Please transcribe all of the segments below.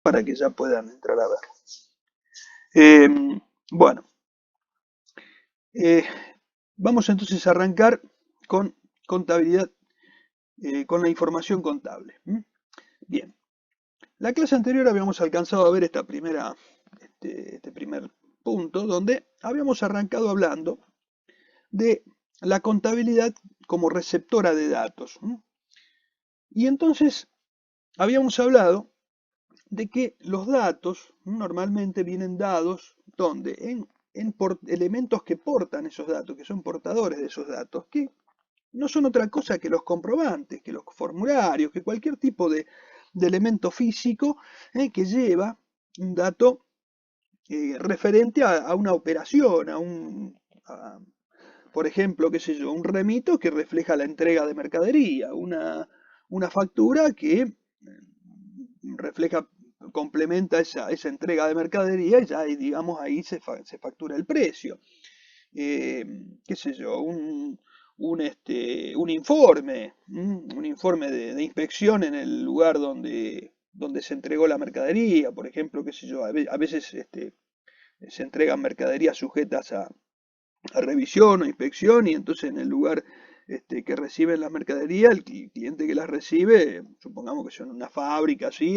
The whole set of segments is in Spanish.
para que ya puedan entrar a verlo. Bueno, eh, vamos entonces a arrancar con contabilidad, con la información contable. Bien, la clase anterior habíamos alcanzado a ver este primer punto, donde habíamos arrancado hablando de la contabilidad como receptora de datos. Y entonces habíamos hablado de que los datos normalmente vienen dados donde en elementos que portan esos datos, que son portadores de esos datos, que no son otra cosa que los comprobantes, que los formularios, que cualquier tipo de elemento físico que lleva un dato referente a una operación, por ejemplo, qué sé yo, un remito que refleja la entrega de mercadería, una factura que refleja, complementa esa entrega de mercadería y ya, digamos, ahí se factura el precio. Qué sé yo, un informe, un informe de inspección en el lugar donde se entregó la mercadería, por ejemplo, qué sé yo, a veces se entregan mercaderías sujetas a revisión o inspección y entonces en el lugar que reciben la mercadería, el cliente que las recibe, supongamos que son una fábrica, así,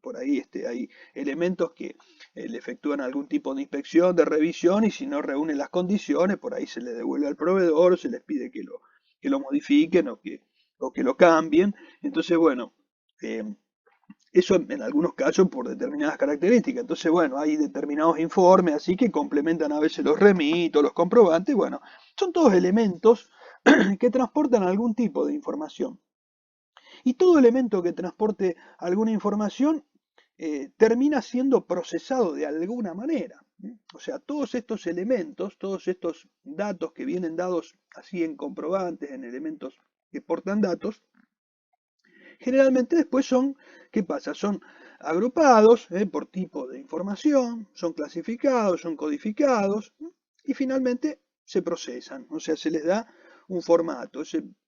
por ahí hay elementos que le efectúan algún tipo de inspección, de revisión y si no reúnen las condiciones, por ahí se le devuelve al proveedor o se les pide que lo modifiquen o que lo cambien. Entonces, bueno, eh, eso en algunos casos por determinadas características. Entonces, bueno, hay determinados informes así que complementan a veces los remitos, los comprobantes. Bueno, son todos elementos que transportan algún tipo de información. Y todo elemento que transporte alguna información termina siendo procesado de alguna manera. O sea, todos estos elementos, todos estos datos que vienen dados así en comprobantes, en elementos que portan datos, generalmente después son, ¿qué pasa? Son agrupados por tipo de información, son clasificados, son codificados y finalmente se procesan, o sea, se les da un formato.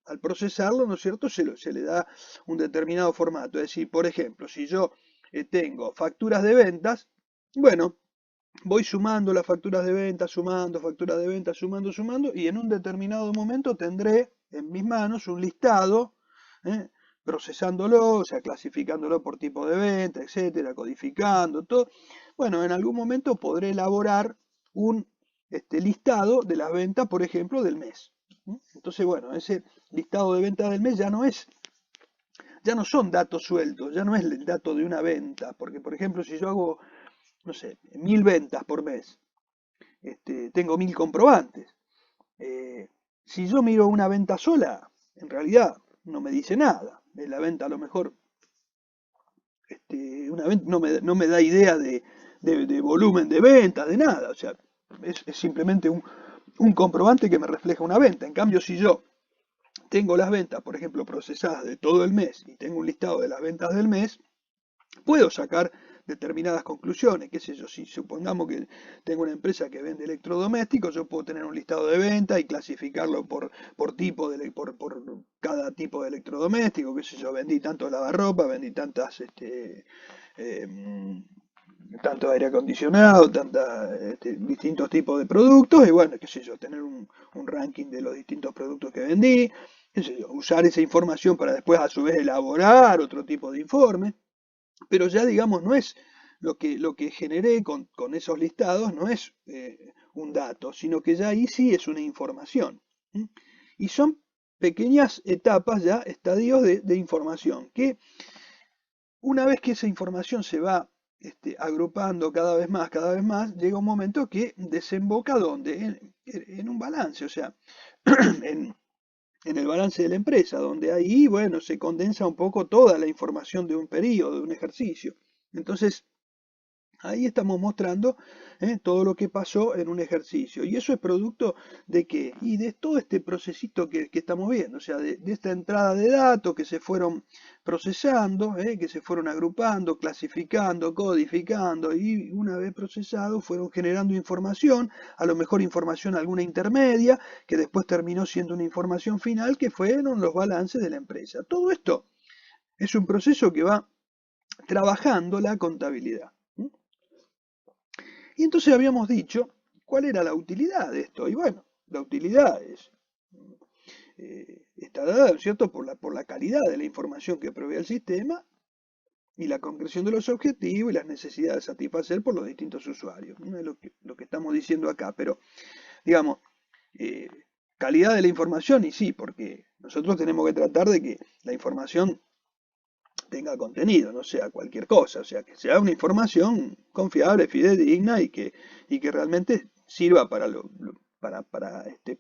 Al procesarlo, ¿no es cierto?, se le da un determinado formato. Es decir, por ejemplo, si yo tengo facturas de ventas, bueno, voy sumando las facturas de ventas, sumando facturas de ventas, sumando, y en un determinado momento tendré en mis manos un listado, ¿eh? Procesándolo, o sea, clasificándolo por tipo de venta, etcétera, codificando, todo. Bueno, en algún momento podré elaborar un listado de las ventas, por ejemplo, del mes. Entonces, bueno, ese listado de ventas del mes ya no son datos sueltos, ya no es el dato de una venta, porque, por ejemplo, si yo hago, no sé, 1000 ventas por mes, tengo 1000 comprobantes. Si yo miro una venta sola, en realidad no me dice nada. La venta a lo mejor, una venta no me da idea de volumen de venta, de nada. O sea, es simplemente un comprobante que me refleja una venta. En cambio, si yo tengo las ventas, por ejemplo, procesadas de todo el mes y tengo un listado de las ventas del mes, puedo sacar determinadas conclusiones, qué sé yo, si supongamos que tengo una empresa que vende electrodomésticos, yo puedo tener un listado de venta y clasificarlo por tipo por cada tipo de electrodoméstico, qué sé yo, vendí tanto lavarropa, vendí tanto aire acondicionado, distintos tipos de productos, y bueno, qué sé yo, tener un ranking de los distintos productos que vendí, qué sé yo, usar esa información para después a su vez elaborar otro tipo de informe. Pero ya digamos, no es lo que generé con esos listados, no es un dato, sino que ya ahí sí es una información. Y son pequeñas etapas ya, estadios de información, que una vez que esa información se va agrupando cada vez más, llega un momento que desemboca ¿dónde? En un balance, o sea, en el balance de la empresa, donde ahí, bueno, se condensa un poco toda la información de un periodo, de un ejercicio. Entonces, ahí estamos mostrando todo lo que pasó en un ejercicio. ¿Y eso es producto de qué? Y de todo este procesito que estamos viendo, o sea, de esta entrada de datos que se fueron procesando, que se fueron agrupando, clasificando, codificando, y una vez procesado fueron generando información, a lo mejor información alguna intermedia, que después terminó siendo una información final, que fueron los balances de la empresa. Todo esto es un proceso que va trabajando la contabilidad. Y entonces habíamos dicho cuál era la utilidad de esto. Y bueno, la utilidad está dada, ¿cierto?, por la calidad de la información que provee el sistema y la concreción de los objetivos y las necesidades a satisfacer por los distintos usuarios. No es lo que estamos diciendo acá, pero digamos, eh, calidad de la información y sí, porque nosotros tenemos que tratar de que la información tenga contenido, no sea cualquier cosa, o sea, que sea una información confiable, fidedigna y que realmente sirva para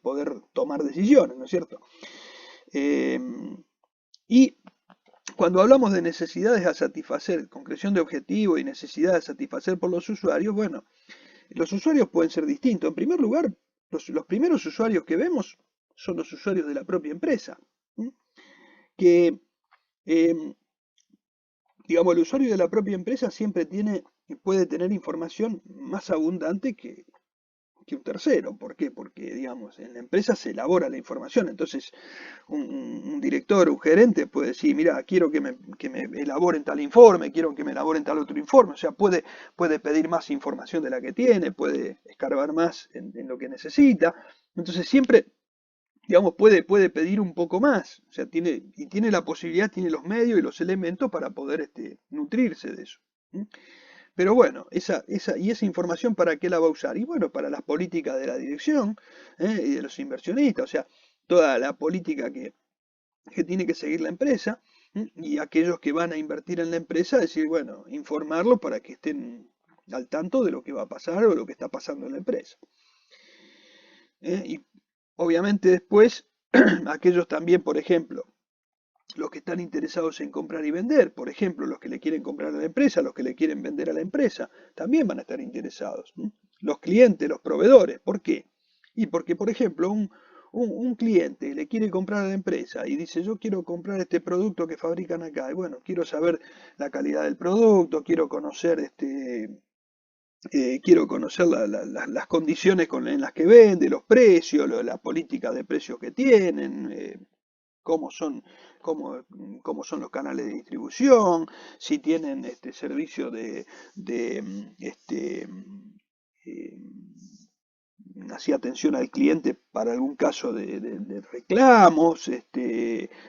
poder tomar decisiones, ¿no es cierto? Eh, y cuando hablamos de necesidades a satisfacer, concreción de objetivos y necesidades a satisfacer por los usuarios, bueno, los usuarios pueden ser distintos. En primer lugar, los primeros usuarios que vemos son los usuarios de la propia empresa, ¿sí? Que, eh, digamos, el usuario de la propia empresa siempre puede tener información más abundante que un tercero. ¿Por qué? Porque, digamos, en la empresa se elabora la información. Entonces, un director, un gerente puede decir, mira, quiero que me elaboren tal informe, quiero que me elaboren tal otro informe. O sea, puede pedir más información de la que tiene, puede escarbar más en lo que necesita. Entonces, siempre, digamos, puede pedir un poco más. O sea, tiene la posibilidad, tiene los medios y los elementos para poder nutrirse de eso. ¿Mm? Pero bueno, y esa información ¿para qué la va a usar? Y bueno, para las políticas de la dirección y de los inversionistas, o sea, toda la política que tiene que seguir la empresa y aquellos que van a invertir en la empresa, decir, bueno, informarlos para que estén al tanto de lo que va a pasar o lo que está pasando en la empresa. Y obviamente después, aquellos también, por ejemplo, los que están interesados en comprar y vender, por ejemplo, los que le quieren comprar a la empresa, los que le quieren vender a la empresa, también van a estar interesados. Los clientes, los proveedores, ¿por qué? Y porque, por ejemplo, un cliente le quiere comprar a la empresa y dice, yo quiero comprar este producto que fabrican acá, y bueno, quiero saber la calidad del producto, quiero conocer las condiciones en las que vende, los precios, la política de precios que tienen, cómo son, cómo son los canales de distribución, si tienen servicio eh, así atención al cliente para algún caso de reclamos,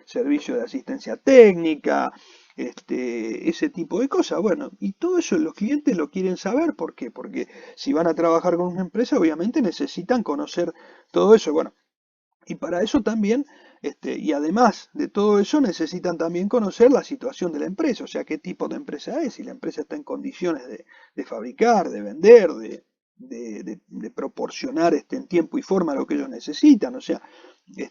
servicio de asistencia técnica, ese tipo de cosas. Bueno, y todo eso los clientes lo quieren saber, ¿por qué? Porque si van a trabajar con una empresa, obviamente necesitan conocer todo eso. Bueno, y para eso también, y además de todo eso, necesitan también conocer la situación de la empresa, o sea, qué tipo de empresa es, si la empresa está en condiciones de fabricar, de vender, de proporcionar en tiempo y forma lo que ellos necesitan, o sea,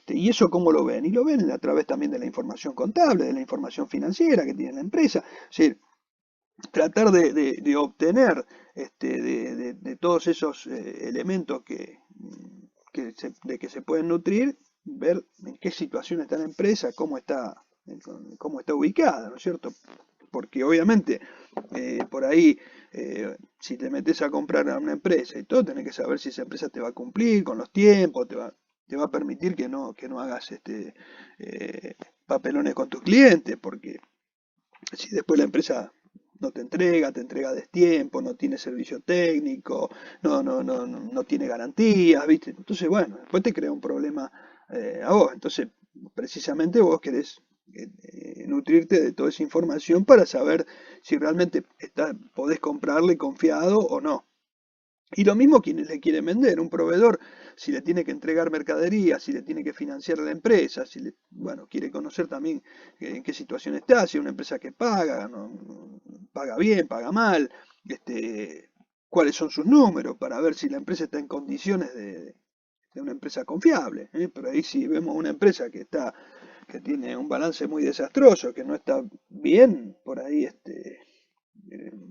y eso cómo lo ven, y lo ven a través también de la información contable, de la información financiera que tiene la empresa, es decir, tratar de obtener de todos esos elementos de que se pueden nutrir, ver en qué situación está la empresa, cómo está ubicada, ¿no es cierto? Porque obviamente por ahí, si te metes a comprar a una empresa y todo, tenés que saber si esa empresa te va a cumplir con los tiempos, te va a permitir que no hagas papelones con tus clientes, porque si después la empresa no te entrega a destiempo, no tiene servicio técnico, no tiene garantías, ¿viste? Entonces, bueno, después te crea un problema a vos. Entonces, precisamente vos querés nutrirte de toda esa información para saber si realmente podés comprarle confiado o no. Y lo mismo quienes le quieren vender, un proveedor, si le tiene que entregar mercadería, si le tiene que financiar a la empresa, bueno, quiere conocer también en qué situación está, si es una empresa que paga, no, paga bien, paga mal, cuáles son sus números, para ver si la empresa está en condiciones de una empresa confiable. Pero ahí si vemos una empresa que tiene un balance muy desastroso, que no está bien, por ahí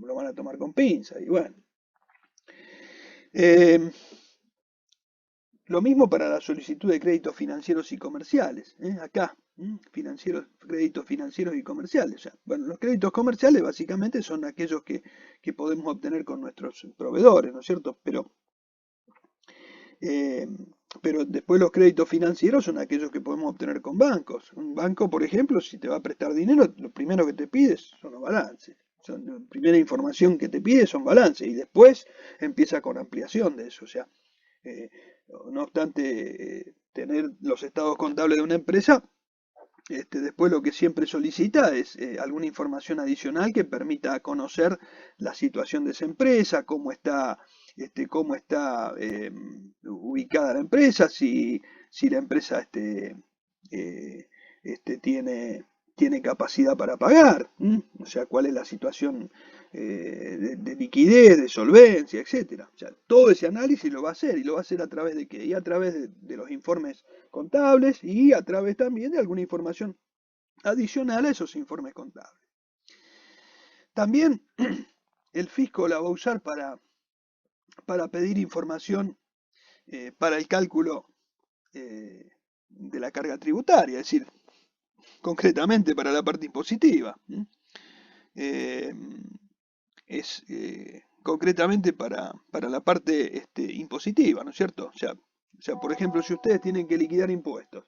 lo van a tomar con pinza, y bueno. Eh, lo mismo para la solicitud de créditos financieros y comerciales. Acá, créditos financieros y comerciales. O sea, bueno, los créditos comerciales básicamente son aquellos que podemos obtener con nuestros proveedores, ¿no es cierto? Eh, pero después los créditos financieros son aquellos que podemos obtener con bancos. Un banco, por ejemplo, si te va a prestar dinero, lo primero que te pide son los balances. Primera información que te pide son balances y después empieza con ampliación de eso. O sea, no obstante tener los estados contables de una empresa, después lo que siempre solicita es alguna información adicional que permita conocer la situación de esa empresa, cómo está ubicada la empresa, si la empresa eh, tiene capacidad para pagar, o sea, cuál es la situación de liquidez, de solvencia, etcétera. O sea, todo ese análisis lo va a hacer, y lo va a hacer a través de qué, y a través de los informes contables y a través también de alguna información adicional a esos informes contables. También el fisco la va a usar para pedir información para el cálculo de la carga tributaria, es decir, concretamente para la parte impositiva. Es concretamente para la parte impositiva, ¿no es cierto? O sea, por ejemplo, si ustedes tienen que liquidar impuestos,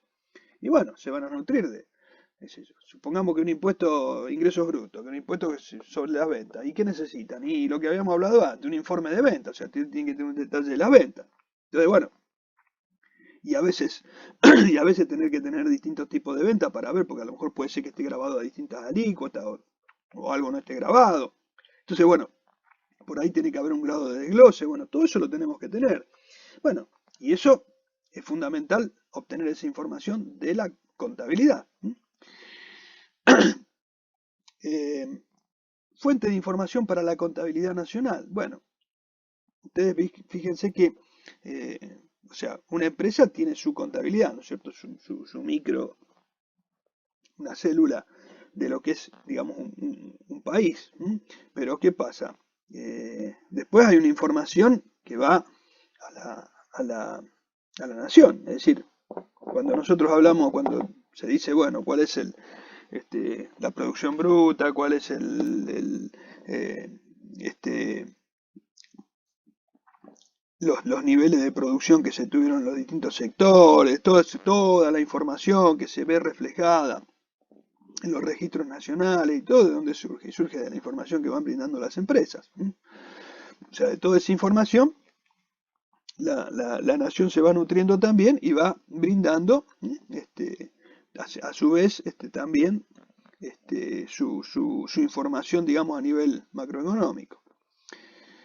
y bueno, se van a nutrir de, supongamos que un impuesto ingresos brutos, que un impuesto sobre las ventas, ¿y qué necesitan? Y lo que habíamos hablado antes, un informe de venta, o sea, tienen que tener un detalle de la venta. Entonces, bueno, y a veces tener que tener distintos tipos de venta para ver, porque a lo mejor puede ser que esté grabado a distintas alícuotas o algo no esté grabado. Entonces, bueno, por ahí tiene que haber un grado de desglose, bueno, todo eso lo tenemos que tener. Bueno, y eso es fundamental, obtener esa información de la contabilidad. Fuente de información para la contabilidad nacional. Bueno, ustedes fíjense que, o sea, una empresa tiene su contabilidad, ¿no es cierto? Su micro, una célula de lo que es, digamos, un país. Pero ¿qué pasa? Después hay una información que va a la nación. Es decir, cuando nosotros hablamos, cuando se dice, bueno, cuál es la producción bruta, cuál es los niveles de producción que se tuvieron en los distintos sectores, toda la información que se ve reflejada en los registros nacionales y todo, de dónde surge, surge de la información que van brindando las empresas. O sea, de toda esa información, la nación se va nutriendo también y va brindando, a su vez, también su información, digamos, a nivel macroeconómico.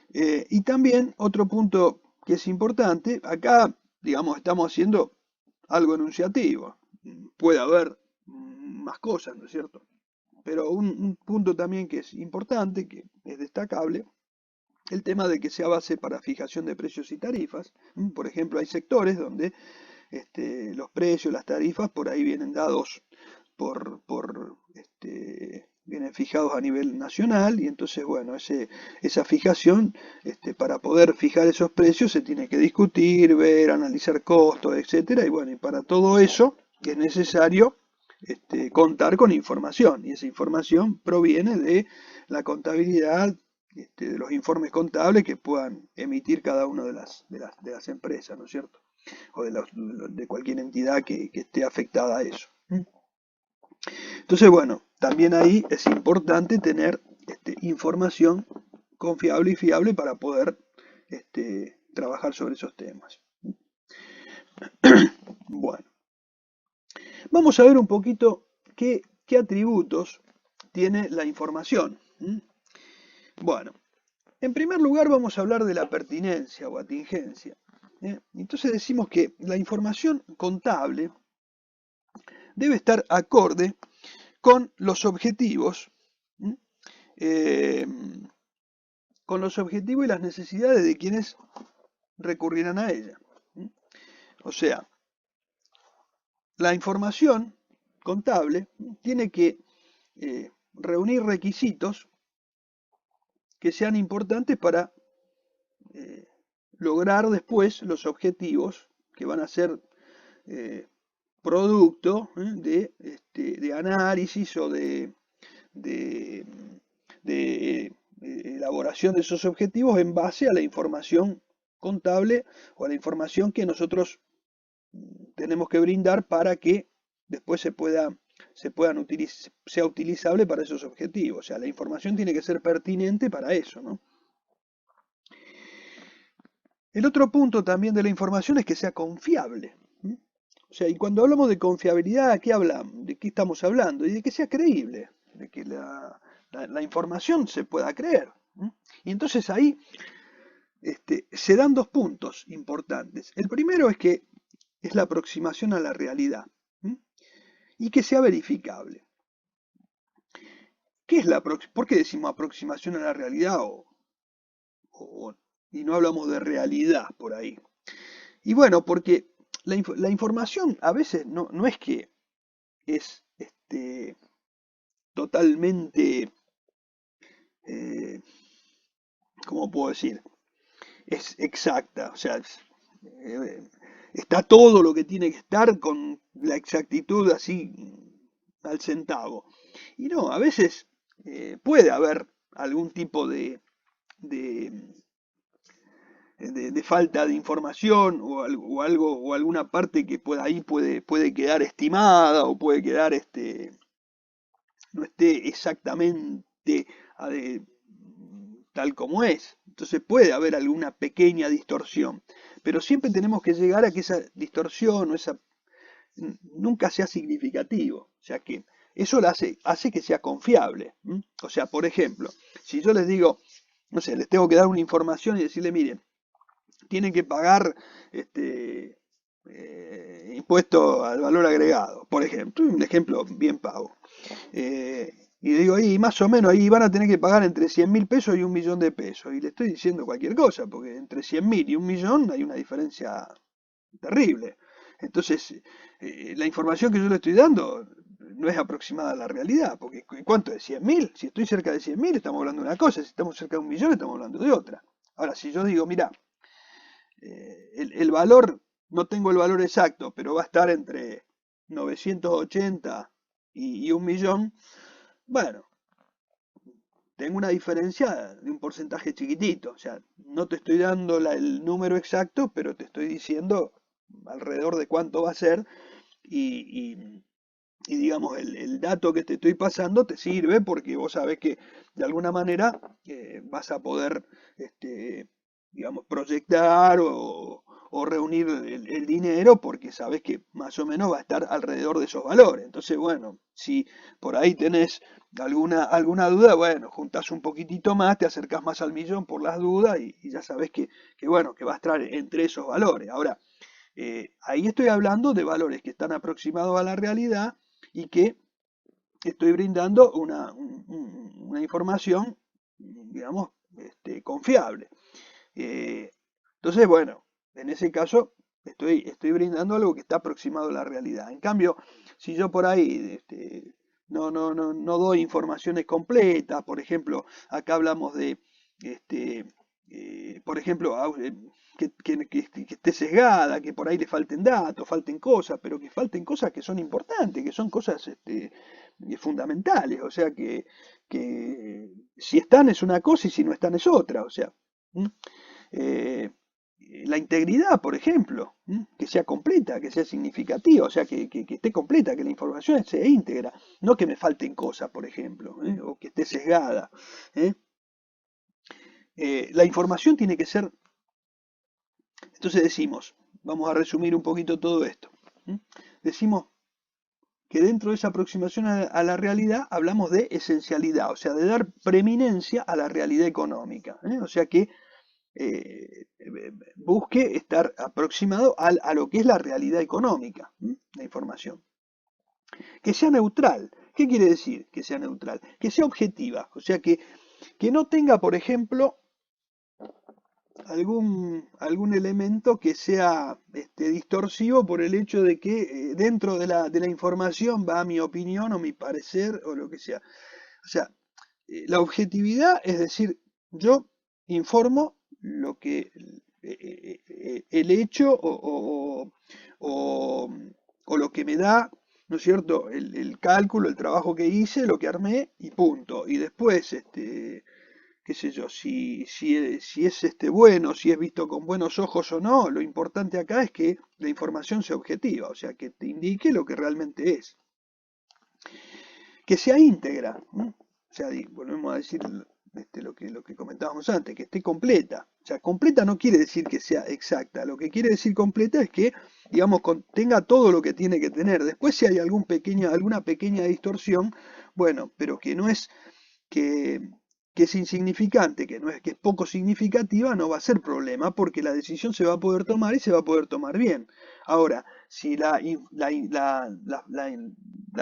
Y también otro punto que es importante, acá, digamos, estamos haciendo algo enunciativo. Puede haber más cosas, ¿no es cierto? Pero un punto también que es importante, que es destacable, el tema de que sea base para fijación de precios y tarifas. Por ejemplo, hay sectores donde los precios, las tarifas, por ahí vienen dados vienen fijados a nivel nacional, y entonces, bueno, esa fijación, para poder fijar esos precios se tiene que discutir, ver, analizar costos, etcétera, y bueno, y para todo eso es necesario contar con información, y esa información proviene de la contabilidad, de los informes contables que puedan emitir cada una de las empresas, ¿no es cierto? O de cualquier entidad que esté afectada a eso. Entonces, bueno, también ahí es importante tener información confiable y fiable para poder trabajar sobre esos temas. Bueno, vamos a ver un poquito qué atributos tiene la información. Bueno, en primer lugar vamos a hablar de la pertinencia o atingencia. Entonces decimos que la información contable debe estar acorde con los objetivos, y las necesidades de quienes recurrirán a ella. O sea, la información contable tiene que reunir requisitos que sean importantes para lograr después los objetivos que van a ser producto de análisis o de elaboración de esos objetivos en base a la información contable o a la información que nosotros tenemos que brindar para que después se pueda sea utilizable para esos objetivos. O sea, la información tiene que ser pertinente para eso, ¿no? El otro punto también de la información es que sea confiable. ¿M? O sea, y cuando hablamos de confiabilidad, ¿qué hablamos? ¿De qué estamos hablando? Y de que sea creíble, de que la información se pueda creer. ¿M? Y entonces ahí se dan dos puntos importantes. El primero es que es la aproximación a la realidad. ¿M? Y que sea verificable. ¿Por qué decimos aproximación a la realidad y no hablamos de realidad por ahí? Y bueno, porque la información a veces no es que es totalmente, eh, ¿cómo puedo decir? Es exacta, o sea, eh, está todo lo que tiene que estar con la exactitud así al centavo. Y no, a veces puede haber algún tipo de, de falta de información o algo o alguna parte que ahí puede quedar estimada o puede quedar no esté exactamente eh, tal como es. Entonces puede haber alguna pequeña distorsión, pero siempre tenemos que llegar a que esa distorsión o esa nunca sea significativo, o sea que eso hace que sea confiable. ¿M? O sea, por ejemplo, si yo les digo, no sé, les tengo que dar una información y decirle, miren, tienen que pagar impuesto al valor agregado, por ejemplo, un ejemplo bien pago. Y digo, ahí más o menos, ahí van a tener que pagar entre 100.000 pesos y 1.000.000 de pesos. Y le estoy diciendo cualquier cosa, porque entre 100.000 y 1.000.000 hay una diferencia terrible. Entonces, la información que yo le estoy dando no es aproximada a la realidad, porque ¿cuánto es 100.000? Si estoy cerca de 100.000 estamos hablando de una cosa, si estamos cerca de 1.000.000 estamos hablando de otra. Ahora, si yo digo, mira, el valor, no tengo el valor exacto, pero va a estar entre 980 y 1.000.000, bueno, tengo una diferencia de un porcentaje chiquitito, o sea, no te estoy dando el número exacto, pero te estoy diciendo alrededor de cuánto va a ser y digamos, el dato que te estoy pasando te sirve porque vos sabés que de alguna manera vas a poder, digamos, proyectar o reunir el dinero porque sabés que más o menos va a estar alrededor de esos valores. Entonces, bueno, si por ahí tenés alguna duda, bueno, juntás un poquitito más, te acercás más al millón por las dudas y ya sabés bueno, que va a estar entre esos valores. Ahora, ahí estoy hablando de valores que están aproximados a la realidad y que estoy brindando una información, digamos, confiable. Entonces, bueno, en ese caso estoy brindando algo que está aproximado a la realidad. En cambio, si yo por ahí no doy informaciones completas, por ejemplo, acá hablamos de, por ejemplo, que esté sesgada, que por ahí le falten datos, falten cosas, pero que falten cosas que son importantes, que son cosas fundamentales, o sea que si están es una cosa y si no están es otra, o sea. ¿M? Eh, la integridad, por ejemplo, que sea completa, que sea significativa, o sea, que esté completa, que la información sea íntegra, no que me falten cosas, por ejemplo, o que esté sesgada. ¿eh? La información tiene que ser, entonces decimos, vamos a resumir un poquito todo esto. Decimos que dentro de esa aproximación a la realidad hablamos de esencialidad, o sea, de dar preeminencia a la realidad económica. O sea que busque estar aproximado a lo que es la realidad económica, la información. Que sea neutral. ¿Qué quiere decir que sea neutral? Que sea objetiva, o sea que no tenga, por ejemplo, algún elemento que sea distorsivo por el hecho de que dentro de la información va mi opinión o mi parecer o lo que sea. O sea, la objetividad es decir, yo informo lo que el hecho o lo que me da, ¿no es cierto? El cálculo, el trabajo que hice, lo que armé y punto. Y después, qué sé yo, si es bueno, si es visto con buenos ojos o no, lo importante acá es que la información sea objetiva, o sea, que te indique lo que realmente es. que sea íntegra. O sea, volvemos a decir lo que comentábamos antes, que esté completa. O sea, completa no quiere decir que sea exacta. Lo que quiere decir completa es que, digamos, tenga todo lo que tiene que tener. Después, si hay alguna pequeña distorsión, bueno, pero que no es que, que es insignificante, que no es que es poco significativa, no va a ser problema porque la decisión se va a poder tomar y se va a poder tomar bien. Ahora, si la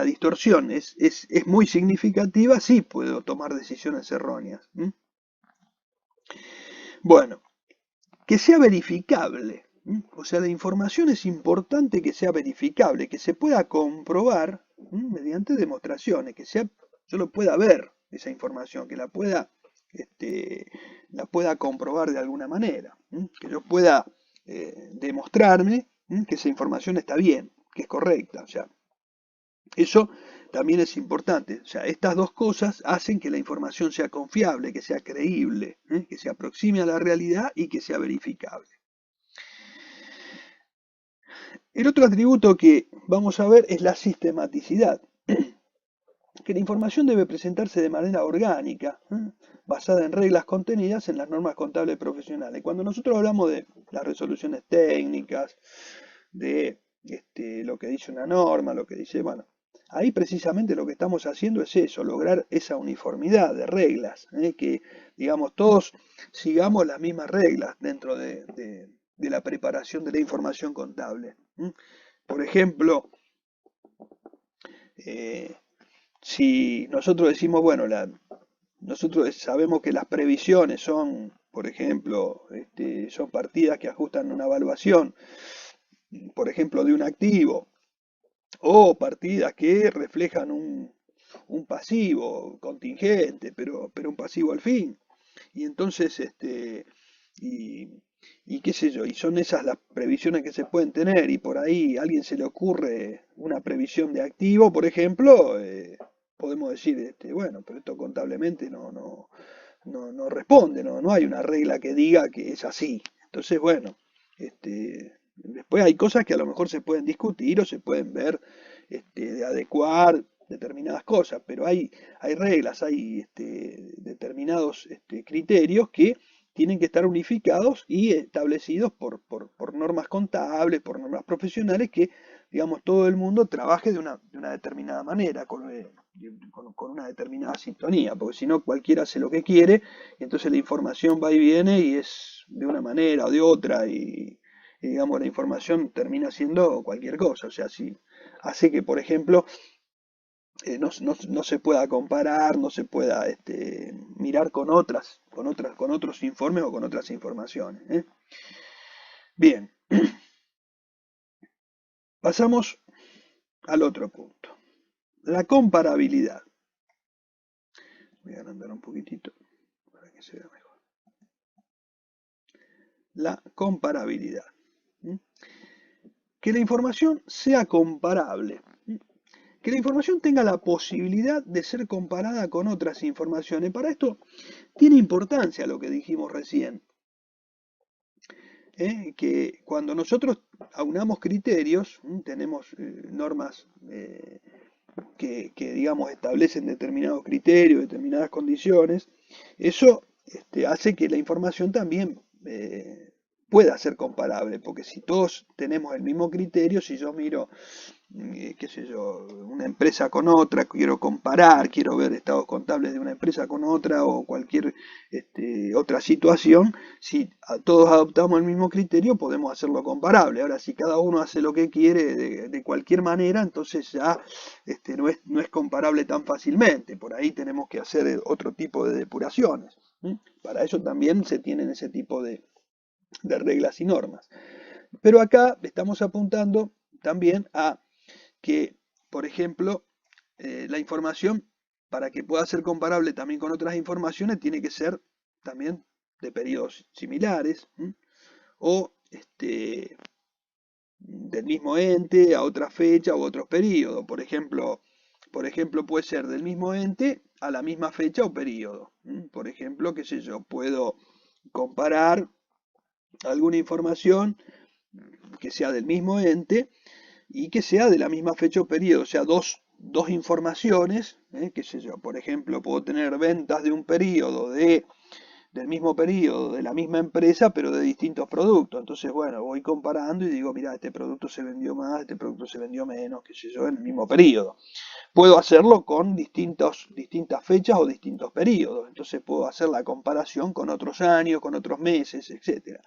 distorsión es muy significativa, sí puedo tomar decisiones erróneas. Bueno, que sea verificable. O sea, la información es importante que sea verificable, que se pueda comprobar mediante demostraciones, yo lo pueda ver esa información, que la pueda comprobar de alguna manera, que yo pueda demostrarme que esa información está bien, que es correcta. O sea, eso también es importante. O sea, estas dos cosas hacen que la información sea confiable, que sea creíble, que se aproxime a la realidad y que sea verificable. El otro atributo que vamos a ver es la sistematicidad, que la información debe presentarse de manera orgánica, basada en reglas contenidas en las normas contables profesionales. Cuando nosotros hablamos de las resoluciones técnicas, de lo que dice una norma, lo que dice, bueno, ahí precisamente lo que estamos haciendo es eso, lograr esa uniformidad de reglas, que digamos todos sigamos las mismas reglas dentro de la preparación de la información contable. Por ejemplo, si nosotros decimos, bueno, nosotros sabemos que las previsiones son, por ejemplo, son partidas que ajustan una evaluación, por ejemplo, de un activo, o partidas que reflejan un pasivo contingente, pero un pasivo al fin. Y entonces, y, y qué sé yo, y son esas las previsiones que se pueden tener, y por ahí a alguien se le ocurre una previsión de activo, por ejemplo, podemos decir, bueno, pero esto contablemente no responde, no hay una regla que diga que es así. Entonces, bueno, después hay cosas que a lo mejor se pueden discutir o se pueden ver de adecuar determinadas cosas, pero hay reglas, hay determinados criterios que tienen que estar unificados y establecidos por normas contables, por normas profesionales que, digamos, todo el mundo trabaje de una determinada manera, con una determinada sintonía, porque si no cualquiera hace lo que quiere, y entonces la información va y viene y es de una manera o de otra, y digamos la información termina siendo cualquier cosa. O sea, si hace que, por ejemplo, no se pueda comparar, no se pueda mirar con otros informes o con otras informaciones. Bien, pasamos al otro punto, la comparabilidad. Voy a agrandar un poquitito para que se vea mejor. La comparabilidad. Que la información sea comparable. Que la información tenga la posibilidad de ser comparada con otras informaciones. Para esto tiene importancia lo que dijimos recién. Que cuando nosotros aunamos criterios, tenemos normas que, digamos, establecen determinados criterios, determinadas condiciones, eso hace que la información también pueda ser comparable, porque si todos tenemos el mismo criterio, si yo miro qué sé yo, una empresa con otra, quiero comparar, quiero ver estados contables de una empresa con otra o cualquier otra situación, si todos adoptamos el mismo criterio podemos hacerlo comparable. Ahora, si cada uno hace lo que quiere de cualquier manera, entonces ya no es comparable tan fácilmente. Por ahí tenemos que hacer otro tipo de depuraciones. Para eso también se tienen ese tipo de reglas y normas. Pero acá estamos apuntando también a que, por ejemplo, la información, para que pueda ser comparable también con otras informaciones, tiene que ser también de periodos similares, o del mismo ente a otra fecha u otros periodos. Por ejemplo, puede ser del mismo ente a la misma fecha o periodo. Por ejemplo, qué sé yo, puedo comparar alguna información que sea del mismo ente y que sea de la misma fecha o periodo, o sea, dos dos informaciones, qué sé yo, por ejemplo, puedo tener ventas de un periodo del mismo periodo, de la misma empresa, pero de distintos productos. Entonces, bueno, voy comparando y digo, mira, este producto se vendió más, este producto se vendió menos, qué sé yo, en el mismo periodo. Puedo hacerlo con distintas fechas o distintos periodos. Entonces puedo hacer la comparación con otros años, con otros meses, etcétera.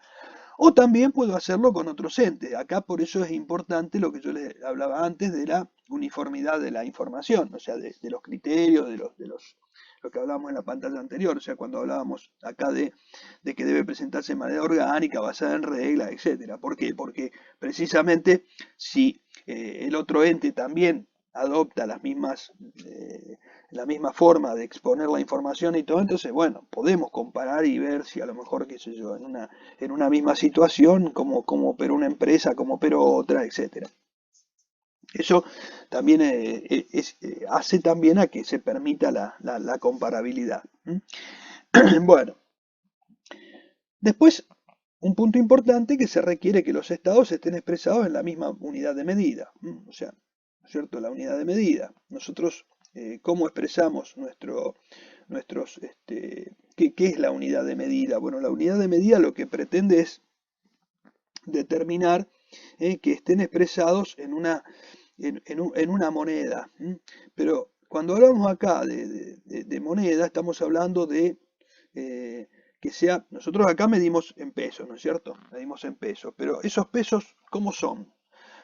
O también puedo hacerlo con otros entes. Acá por eso es importante lo que yo les hablaba antes de la uniformidad de la información, o sea, de los criterios, lo que hablábamos en la pantalla anterior, o sea, cuando hablábamos acá de que debe presentarse de manera orgánica, basada en reglas, etcétera. ¿Por qué? Porque precisamente si el otro ente también adopta la misma forma de exponer la información y todo, entonces, bueno, podemos comparar y ver si a lo mejor, qué sé yo, en una misma situación, como operó una empresa, como operó otra, etcétera. Eso también hace también a que se permita la comparabilidad. Bueno, después, un punto importante que se requiere que los estados estén expresados en la misma unidad de medida. O sea, ¿no es cierto? La unidad de medida. Nosotros, ¿cómo expresamos qué es la unidad de medida? Bueno, la unidad de medida lo que pretende es determinar que estén expresados en una moneda. Pero cuando hablamos acá de moneda, estamos hablando de que sea, nosotros acá medimos en pesos, ¿no es cierto? Medimos en pesos, pero esos pesos, ¿cómo son?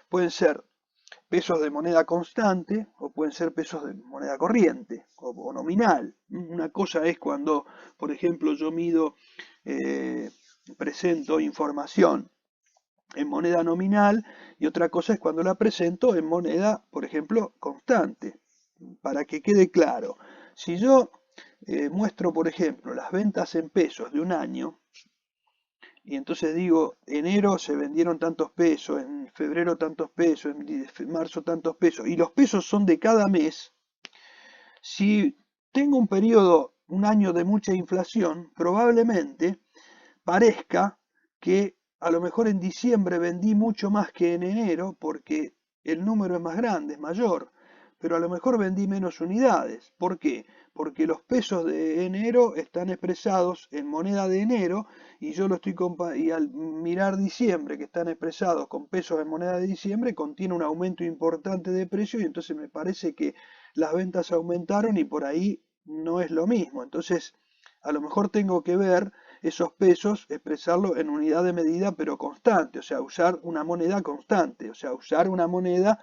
Pueden ser pesos de moneda constante o pueden ser pesos de moneda corriente o nominal. Una cosa es cuando, por ejemplo, yo presento información en moneda nominal y otra cosa es cuando la presento en moneda, por ejemplo, constante. Para que quede claro, si yo muestro, por ejemplo, las ventas en pesos de un año, y entonces digo, enero se vendieron tantos pesos, en febrero tantos pesos, en marzo tantos pesos, y los pesos son de cada mes, si tengo un periodo, un año de mucha inflación, probablemente parezca que a lo mejor en diciembre vendí mucho más que en enero porque el número es más grande, es mayor, pero a lo mejor vendí menos unidades. ¿Por qué? Porque los pesos de enero están expresados en moneda de enero y yo lo estoy y al mirar diciembre que están expresados con pesos en moneda de diciembre contiene un aumento importante de precio y entonces me parece que las ventas aumentaron y por ahí no es lo mismo. Entonces, a lo mejor tengo que ver esos pesos, expresarlo en unidad de medida pero constante, o sea, usar una moneda constante, o sea, usar una moneda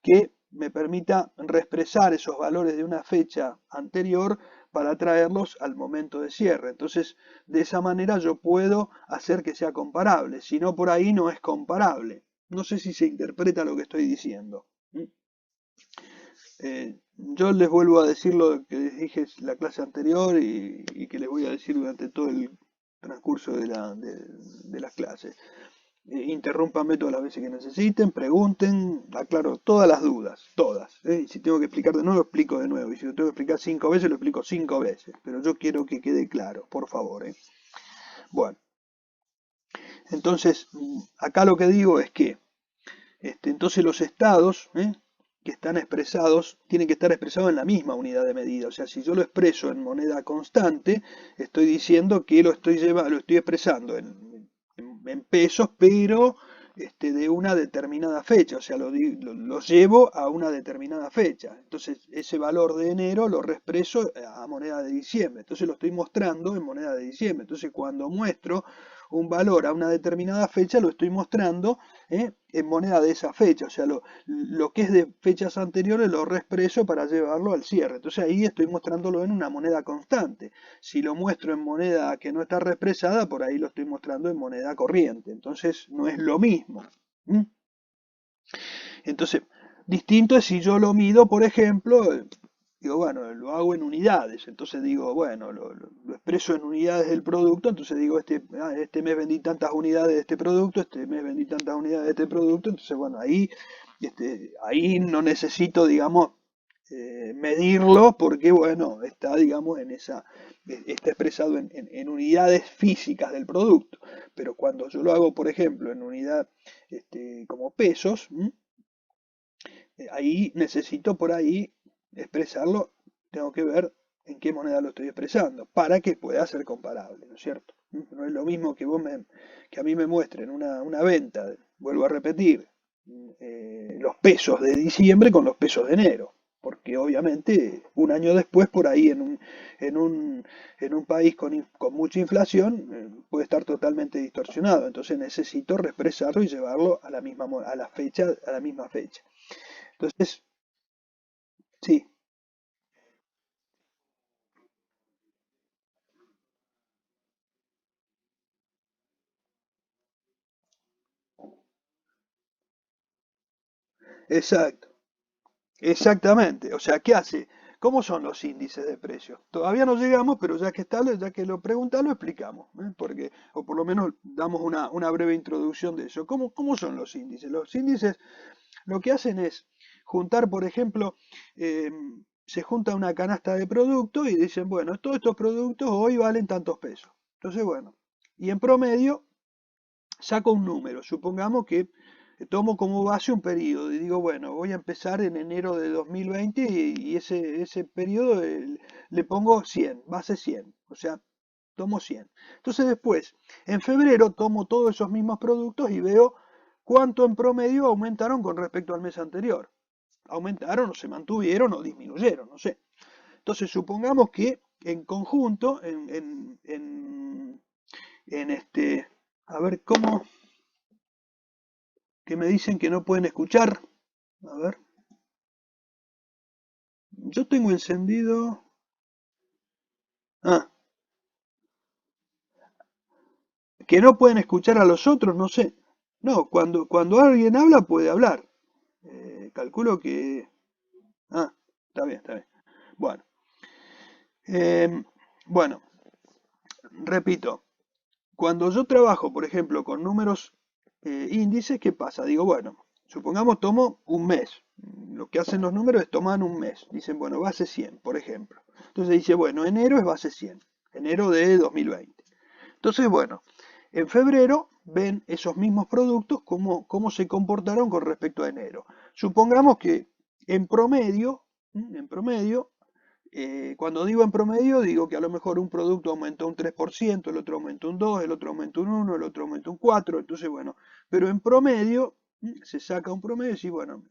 que me permita reexpresar esos valores de una fecha anterior para traerlos al momento de cierre. Entonces, de esa manera yo puedo hacer que sea comparable, si no por ahí no es comparable. No sé si se interpreta lo que estoy diciendo. Yo les vuelvo a decir lo que les dije en la clase anterior y que les voy a decir durante todo el transcurso de las clases. Interrúmpanme todas las veces que necesiten, pregunten, aclaro todas las dudas, todas. Y si tengo que explicar de nuevo, explico de nuevo. Y si lo tengo que explicar 5 veces, lo explico 5 veces. Pero yo quiero que quede claro, por favor. Bueno, entonces, acá lo que digo es que entonces los estados que están expresados tienen que estar expresados en la misma unidad de medida. O sea, si yo lo expreso en moneda constante, estoy diciendo que lo estoy expresando en pesos, pero de una determinada fecha. O sea, lo llevo a una determinada fecha. Entonces, ese valor de enero lo reexpreso a moneda de diciembre. Entonces, lo estoy mostrando en moneda de diciembre. Entonces, cuando muestro un valor a una determinada fecha, lo estoy mostrando en moneda de esa fecha, o sea, lo que es de fechas anteriores lo reexpreso para llevarlo al cierre. Entonces ahí estoy mostrándolo en una moneda constante. Si lo muestro en moneda que no está reexpresada, por ahí lo estoy mostrando en moneda corriente. Entonces no es lo mismo. Entonces, distinto es si yo lo mido, por ejemplo, digo, bueno, lo hago en unidades, entonces digo, bueno, lo expreso en unidades del producto, entonces digo, este mes vendí tantas unidades de este producto, este mes vendí tantas unidades de este producto, entonces bueno, ahí no necesito, digamos, medirlo porque, bueno, está, digamos, está expresado en unidades físicas del producto, pero cuando yo lo hago, por ejemplo, en unidad como pesos, ahí necesito por ahí expresarlo, tengo que ver en qué moneda lo estoy expresando, para que pueda ser comparable, ¿no es cierto? No es lo mismo que que a mí me muestren una venta, vuelvo a repetir, los pesos de diciembre con los pesos de enero, porque obviamente un año después por ahí en un, en un país con mucha inflación puede estar totalmente distorsionado, entonces necesito reexpresarlo y llevarlo a la misma, a la fecha, a la misma fecha. Entonces, sí, exacto. Exactamente. O sea, ¿qué hace? ¿Cómo son los índices de precios? Todavía no llegamos, pero ya que está, ya que lo pregunta, lo explicamos, ¿eh? Porque, o por lo menos damos una breve introducción de eso. ¿Cómo son los índices? Los índices lo que hacen es juntar, por ejemplo, eh, se junta una canasta de productos y dicen, bueno, todos estos productos hoy valen tantos pesos. Entonces, bueno, y en promedio saco un número, supongamos que tomo como base un periodo y digo, bueno, voy a empezar en enero de 2020 y ese periodo le pongo 100, base 100, o sea, tomo 100. Entonces después, en febrero tomo todos esos mismos productos y veo cuánto en promedio aumentaron con respecto al mes anterior. Aumentaron o se mantuvieron o disminuyeron, no sé. Entonces supongamos que en conjunto, a ver cómo, que me dicen que no pueden escuchar. A ver, yo tengo encendido. Ah, que no pueden escuchar a los otros, no sé. No, cuando alguien habla puede hablar. Calculo que. Ah, está bien, está bien. Bueno, eh, bueno, repito. Cuando yo trabajo, por ejemplo, con números índices, ¿qué pasa? Digo, bueno, supongamos tomo un mes. Lo que hacen los números es toman un mes. Dicen, bueno, base 100, por ejemplo. Entonces dice, bueno, enero es base 100. Enero de 2020. Entonces, bueno, en febrero ven esos mismos productos cómo se comportaron con respecto a enero. Supongamos que en promedio, cuando digo en promedio, digo que a lo mejor un producto aumentó un 3%, el otro aumentó un 2%, el otro aumentó un 1%, el otro aumentó un 4%, entonces bueno, pero en promedio se saca un promedio y decir, bueno,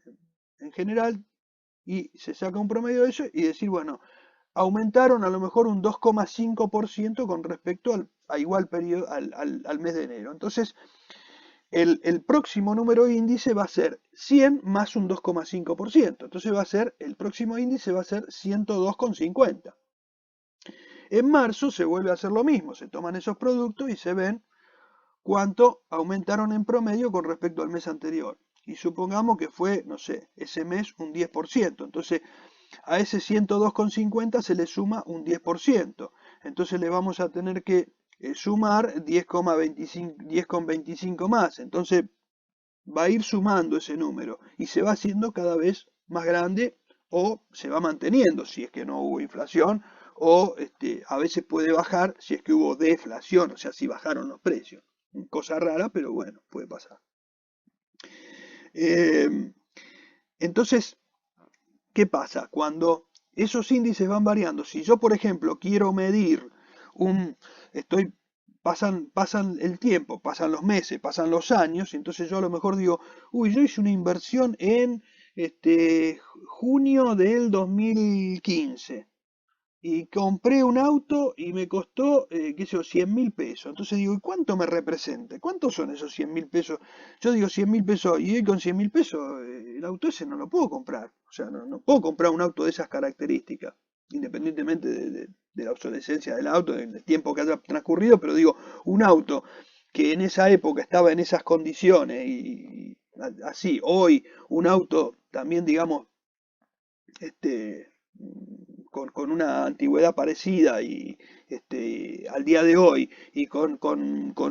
en general, y se saca un promedio de eso y decir, bueno, aumentaron a lo mejor un 2,5% con respecto a igual periodo, al mes de enero. Entonces, el próximo número índice va a ser 100 más un 2,5%. Entonces el próximo índice va a ser 102,50. En marzo se vuelve a hacer lo mismo, se toman esos productos y se ven cuánto aumentaron en promedio con respecto al mes anterior. Y supongamos que fue, no sé, ese mes un 10%. Entonces a ese 102,50 se le suma un 10%. Entonces le vamos a tener que sumar 10,25 más. Entonces va a ir sumando ese número y se va haciendo cada vez más grande o se va manteniendo si es que no hubo inflación o a veces puede bajar si es que hubo deflación, o sea, si bajaron los precios. Cosa rara, pero bueno, puede pasar. Eh, entonces, ¿qué pasa? Cuando esos índices van variando, si yo, por ejemplo, quiero medir un, estoy, pasan el tiempo, pasan los meses, pasan los años, entonces yo a lo mejor digo, uy, yo hice una inversión en junio del 2015 y compré un auto y me costó, qué sé yo, 100.000 pesos. Entonces digo, ¿y cuánto me representa? ¿Cuántos son esos 100.000 pesos? Yo digo 100.000 pesos y hoy con 100.000 pesos el auto ese no lo puedo comprar. O sea, no puedo comprar un auto de esas características, independientemente de la obsolescencia del auto, del tiempo que haya transcurrido, pero digo, un auto que en esa época estaba en esas condiciones y así, hoy un auto también, digamos, este, con una antigüedad parecida y al día de hoy y con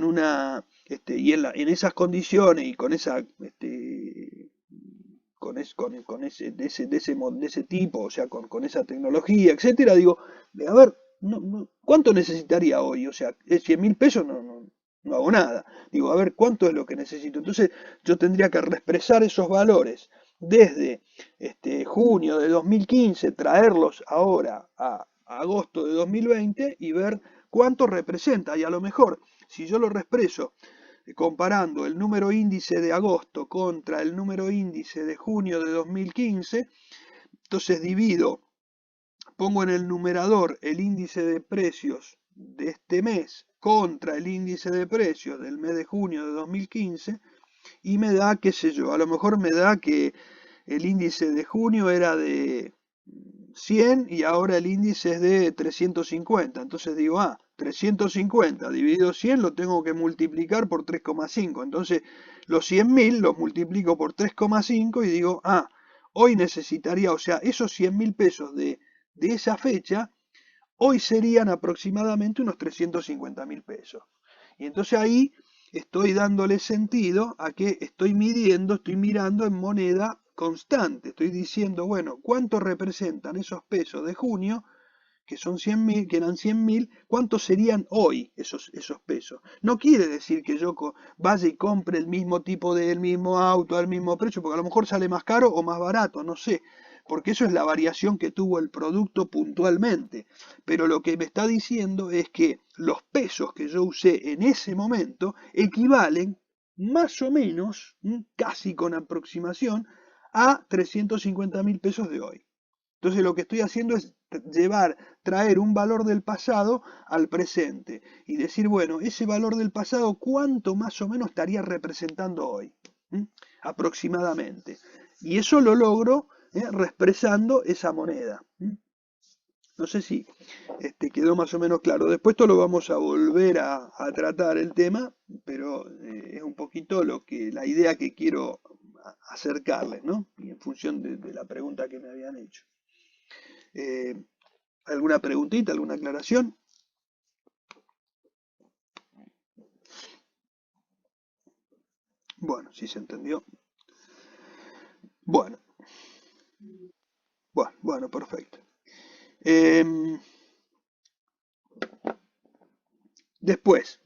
una y en esas condiciones y con esa de ese tipo, o sea, con esa tecnología, etcétera, digo, a ver, ¿cuánto necesitaría hoy? O sea, 100.000 pesos no hago nada. Digo, a ver, ¿cuánto es lo que necesito? Entonces yo tendría que reexpresar esos valores desde junio de 2015, traerlos ahora a agosto de 2020 y ver cuánto representa. Y a lo mejor, si yo lo expreso comparando el número índice de agosto contra el número índice de junio de 2015, entonces pongo en el numerador el índice de precios de este mes contra el índice de precios del mes de junio de 2015 y me da, qué sé yo, a lo mejor me da que el índice de junio era de 100 y ahora el índice es de 350. Entonces digo, 350 dividido 100 lo tengo que multiplicar por 3,5. Entonces los 100.000 los multiplico por 3,5 y digo, hoy necesitaría, o sea, esos 100.000 pesos de esa fecha, hoy serían aproximadamente unos 350.000 pesos. Y entonces ahí estoy dándole sentido a que estoy mirando en moneda constante. Estoy diciendo, bueno, ¿cuánto representan esos pesos de junio, que son 100.000, que eran 100.000? ¿Cuántos serían hoy esos pesos? No quiere decir que yo vaya y compre el mismo tipo del mismo auto al mismo precio, porque a lo mejor sale más caro o más barato, no sé, porque eso es la variación que tuvo el producto puntualmente. Pero lo que me está diciendo es que los pesos que yo usé en ese momento equivalen más o menos, casi con aproximación, a 350.000 pesos de hoy. Entonces lo que estoy haciendo es traer un valor del pasado al presente y decir, bueno, ese valor del pasado, ¿cuánto más o menos estaría representando hoy? Aproximadamente. Y eso lo logro reexpresando esa moneda. No sé si quedó más o menos claro. Después esto lo vamos a volver a tratar el tema, pero es un poquito la idea que quiero acercarles, ¿no? Y en función de la pregunta que me habían hecho. ¿Alguna preguntita, alguna aclaración? Bueno, si se entendió. Bueno, bueno, perfecto. Después,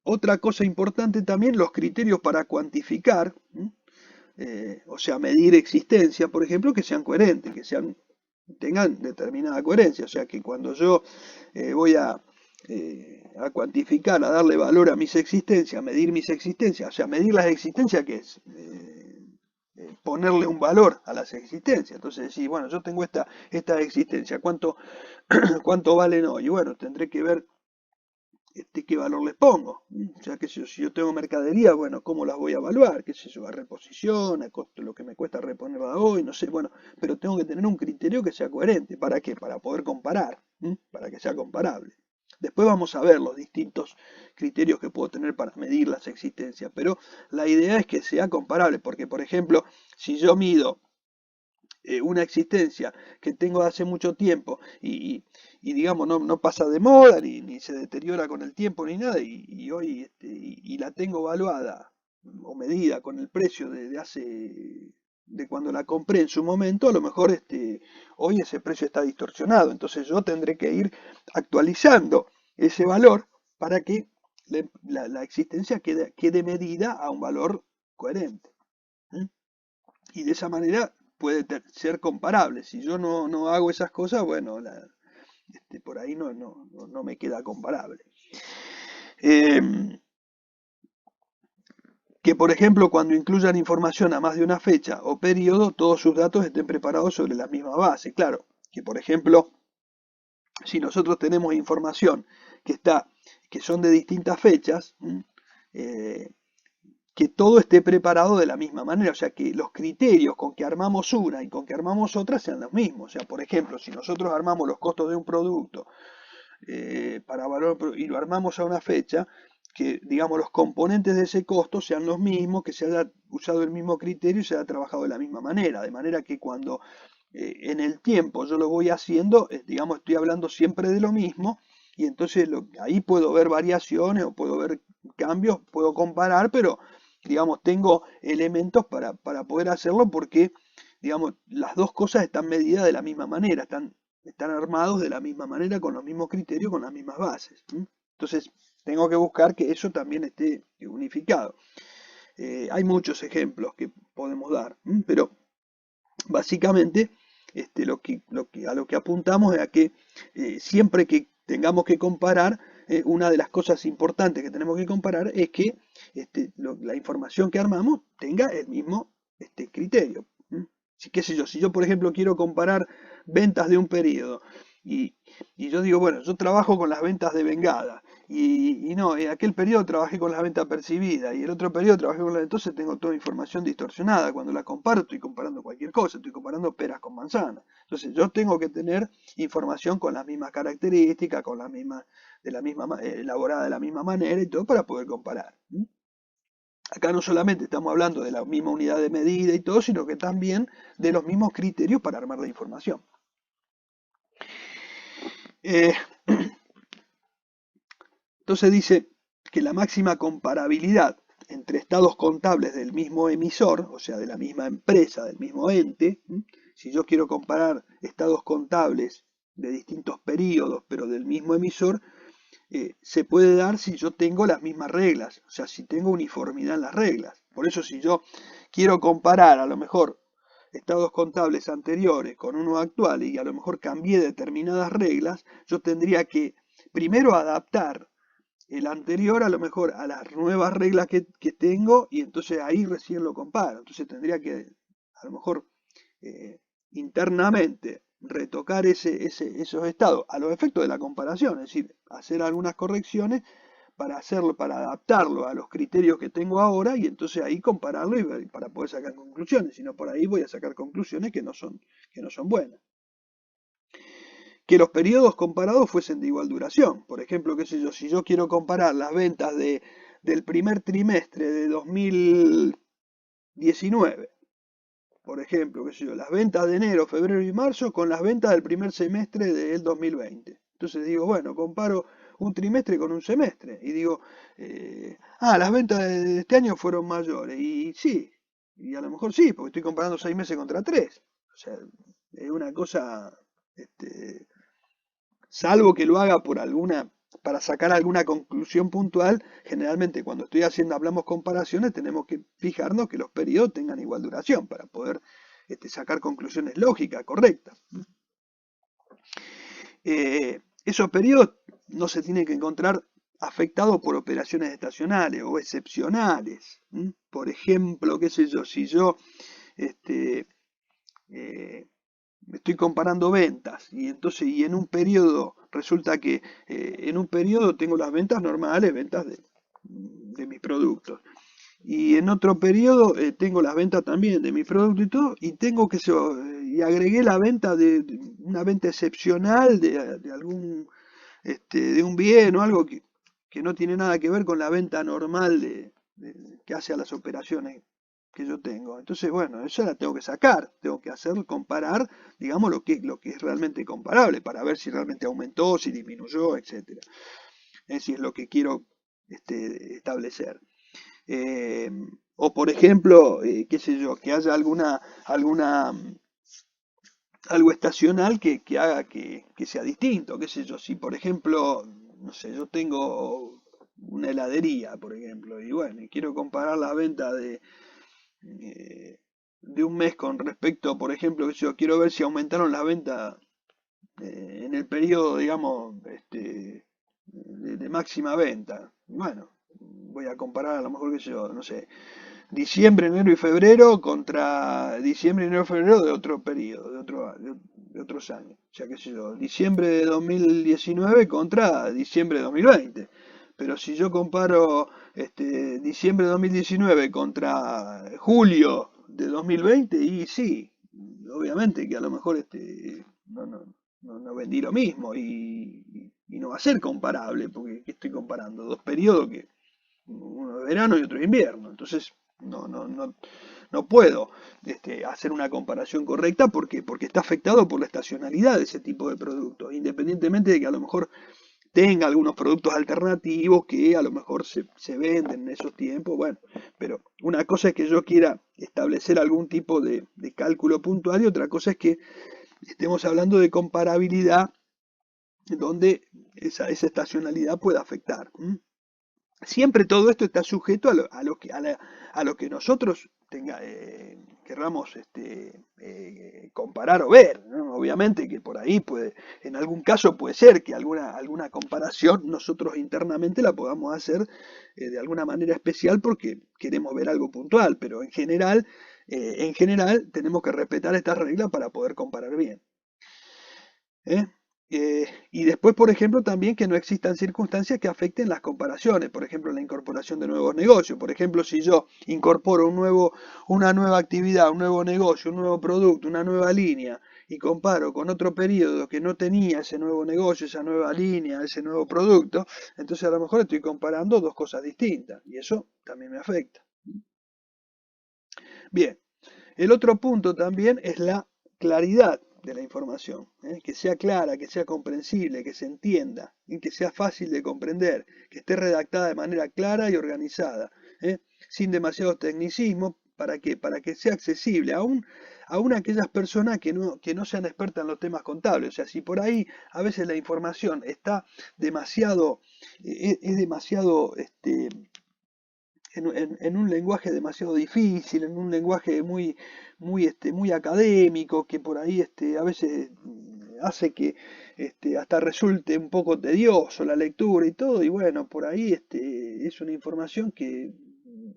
otra cosa importante también, los criterios para cuantificar, o sea, medir existencia, por ejemplo, que sean coherentes, tengan determinada coherencia. O sea, que cuando yo voy a cuantificar, a darle valor a mis existencias, a medir mis existencias, o sea, medir las existencias, que es ponerle un valor a las existencias. Entonces decir, bueno, yo tengo esta existencia, ¿cuánto valen hoy? Y bueno, tendré que ver qué valor les pongo. O sea, que si yo tengo mercadería, bueno, ¿cómo las voy a evaluar? ¿Qué sé yo? A reposición, a costo, lo que me cuesta reponerla hoy, no sé, bueno, pero tengo que tener un criterio que sea coherente. ¿Para qué? Para poder comparar, para que sea comparable. Después vamos a ver los distintos criterios que puedo tener para medir las existencias, pero la idea es que sea comparable, porque por ejemplo, si yo mido una existencia que tengo hace mucho tiempo y digamos no pasa de moda ni se deteriora con el tiempo ni nada y hoy y la tengo evaluada o medida con el precio de cuando la compré en su momento, a lo mejor hoy ese precio está distorsionado, entonces yo tendré que ir actualizando ese valor para que la existencia quede medida a un valor coherente. Y de esa manera puede ser comparable. Si yo no hago esas cosas, bueno, por ahí no me queda comparable. Que por ejemplo, cuando incluyan información a más de una fecha o periodo, todos sus datos estén preparados sobre la misma base. Claro, que por ejemplo, si nosotros tenemos información que son de distintas fechas, que todo esté preparado de la misma manera, o sea, que los criterios con que armamos una y con que armamos otra sean los mismos. O sea, por ejemplo, si nosotros armamos los costos de un producto para valor y lo armamos a una fecha, que digamos los componentes de ese costo sean los mismos, que se haya usado el mismo criterio y se haya trabajado de la misma manera, de manera que cuando en el tiempo yo lo voy haciendo, digamos, estoy hablando siempre de lo mismo, y entonces ahí puedo ver variaciones o puedo ver cambios, puedo comparar, pero digamos, tengo elementos para poder hacerlo porque, digamos, las dos cosas están medidas de la misma manera, están armados de la misma manera, con los mismos criterios, con las mismas bases. Entonces, tengo que buscar que eso también esté unificado. Hay muchos ejemplos que podemos dar, pero básicamente a lo que apuntamos es a que siempre que tengamos que comparar, una de las cosas importantes que tenemos que comparar es que la información que armamos tenga el mismo criterio. Si, qué sé yo, si yo por ejemplo quiero comparar ventas de un periodo y, y yo digo, bueno, yo trabajo con las ventas de vengada y no, en aquel periodo trabajé con las ventas percibidas y el otro periodo trabajé con las... Entonces tengo toda información distorsionada. Cuando la comparo estoy comparando cualquier cosa, estoy comparando peras con manzanas. Entonces yo tengo que tener información con las mismas características, con las mismas, elaborada de la misma manera y todo para poder comparar. Acá no solamente estamos hablando de la misma unidad de medida y todo, sino que también de los mismos criterios para armar la información. Entonces dice que la máxima comparabilidad entre estados contables del mismo emisor, o sea, de la misma empresa, del mismo ente, si yo quiero comparar estados contables de distintos periodos, pero del mismo emisor, se puede dar si yo tengo las mismas reglas, o sea, si tengo uniformidad en las reglas. Por eso si yo quiero comparar a lo mejor estados contables anteriores con uno actual y a lo mejor cambié determinadas reglas, yo tendría que primero adaptar el anterior a lo mejor a las nuevas reglas que tengo y entonces ahí recién lo comparo. Entonces tendría que a lo mejor internamente retocar esos estados a los efectos de la comparación, es decir, hacer algunas correcciones para hacerlo, para adaptarlo a los criterios que tengo ahora y entonces ahí compararlo y para poder sacar conclusiones. Si no, por ahí voy a sacar conclusiones que no son buenas. Que los periodos comparados fuesen de igual duración. Por ejemplo, qué sé yo, si yo quiero comparar las ventas del primer trimestre de 2019, por ejemplo, qué sé yo, las ventas de enero, febrero y marzo con las ventas del primer semestre del 2020. Entonces digo, bueno, comparo un trimestre con un semestre y digo, las ventas de este año fueron mayores. Y sí, y a lo mejor sí, porque estoy comparando 6 meses contra 3. O sea, es una cosa... salvo que lo haga para sacar alguna conclusión puntual, generalmente cuando hablamos comparaciones, tenemos que fijarnos que los periodos tengan igual duración para poder sacar conclusiones lógicas, correctas. Esos periodos no se tienen que encontrar afectados por operaciones estacionales o excepcionales. Por ejemplo, qué sé yo, si yo estoy comparando ventas y entonces en un periodo resulta que en un periodo tengo las ventas normales, ventas de mis productos, y en otro periodo tengo las ventas también de mis productos y todo, y tengo y agregué la venta de una venta excepcional de algún de un bien o algo que no tiene nada que ver con la venta normal que hace a las operaciones que yo tengo. Entonces, bueno, eso la tengo que sacar, tengo que comparar, digamos, lo que es realmente comparable para ver si realmente aumentó, si disminuyó, etcétera. Es decir, lo que quiero establecer. O por ejemplo, qué sé yo, que haya algo estacional que haga que sea distinto, qué sé yo, si por ejemplo, no sé, yo tengo una heladería, por ejemplo, y bueno, y quiero comparar la venta de un mes con respecto, por ejemplo, que yo quiero ver si aumentaron las ventas en el periodo, digamos, de máxima venta. Bueno, voy a comparar a lo mejor que yo, no sé, diciembre, enero y febrero contra diciembre, enero y febrero de otro periodo, de otros años. O sea, qué sé yo, diciembre de 2019 contra diciembre de 2020. Pero si yo comparo diciembre de 2019 contra julio de 2020, y sí, obviamente que a lo mejor no vendí lo mismo y no va a ser comparable, porque ¿qué estoy comparando? Dos periodos que uno de verano y otro de invierno. Entonces no puedo hacer una comparación correcta porque está afectado por la estacionalidad de ese tipo de productos, independientemente de que a lo mejor tenga algunos productos alternativos que a lo mejor se venden en esos tiempos, bueno, pero una cosa es que yo quiera establecer algún tipo de cálculo puntual y otra cosa es que estemos hablando de comparabilidad donde esa estacionalidad pueda afectar. siempre todo esto está sujeto a lo que nosotros querramos comparar o ver, ¿no? Obviamente que por ahí puede, en algún caso puede ser que alguna comparación nosotros internamente la podamos hacer de alguna manera especial porque queremos ver algo puntual, pero en general tenemos que respetar estas reglas para poder comparar bien. ¿Eh? Y después, por ejemplo, también que no existan circunstancias que afecten las comparaciones, por ejemplo, la incorporación de nuevos negocios. Por ejemplo, si yo incorporo una nueva actividad, un nuevo negocio, un nuevo producto, una nueva línea, y comparo con otro periodo que no tenía ese nuevo negocio, esa nueva línea, ese nuevo producto, entonces a lo mejor estoy comparando dos cosas distintas, y eso también me afecta. Bien, el otro punto también es la claridad de la información, ¿eh? Que sea clara, que sea comprensible, que se entienda, y que sea fácil de comprender, que esté redactada de manera clara y organizada, ¿eh? Sin demasiados tecnicismos, para que sea accesible, aún aquellas personas que no sean expertas en los temas contables. O sea, si por ahí a veces la información está demasiado, es demasiado en un lenguaje demasiado difícil, en un lenguaje muy académico, que por ahí a veces hace que hasta resulte un poco tedioso la lectura y todo, y bueno, por ahí es una información que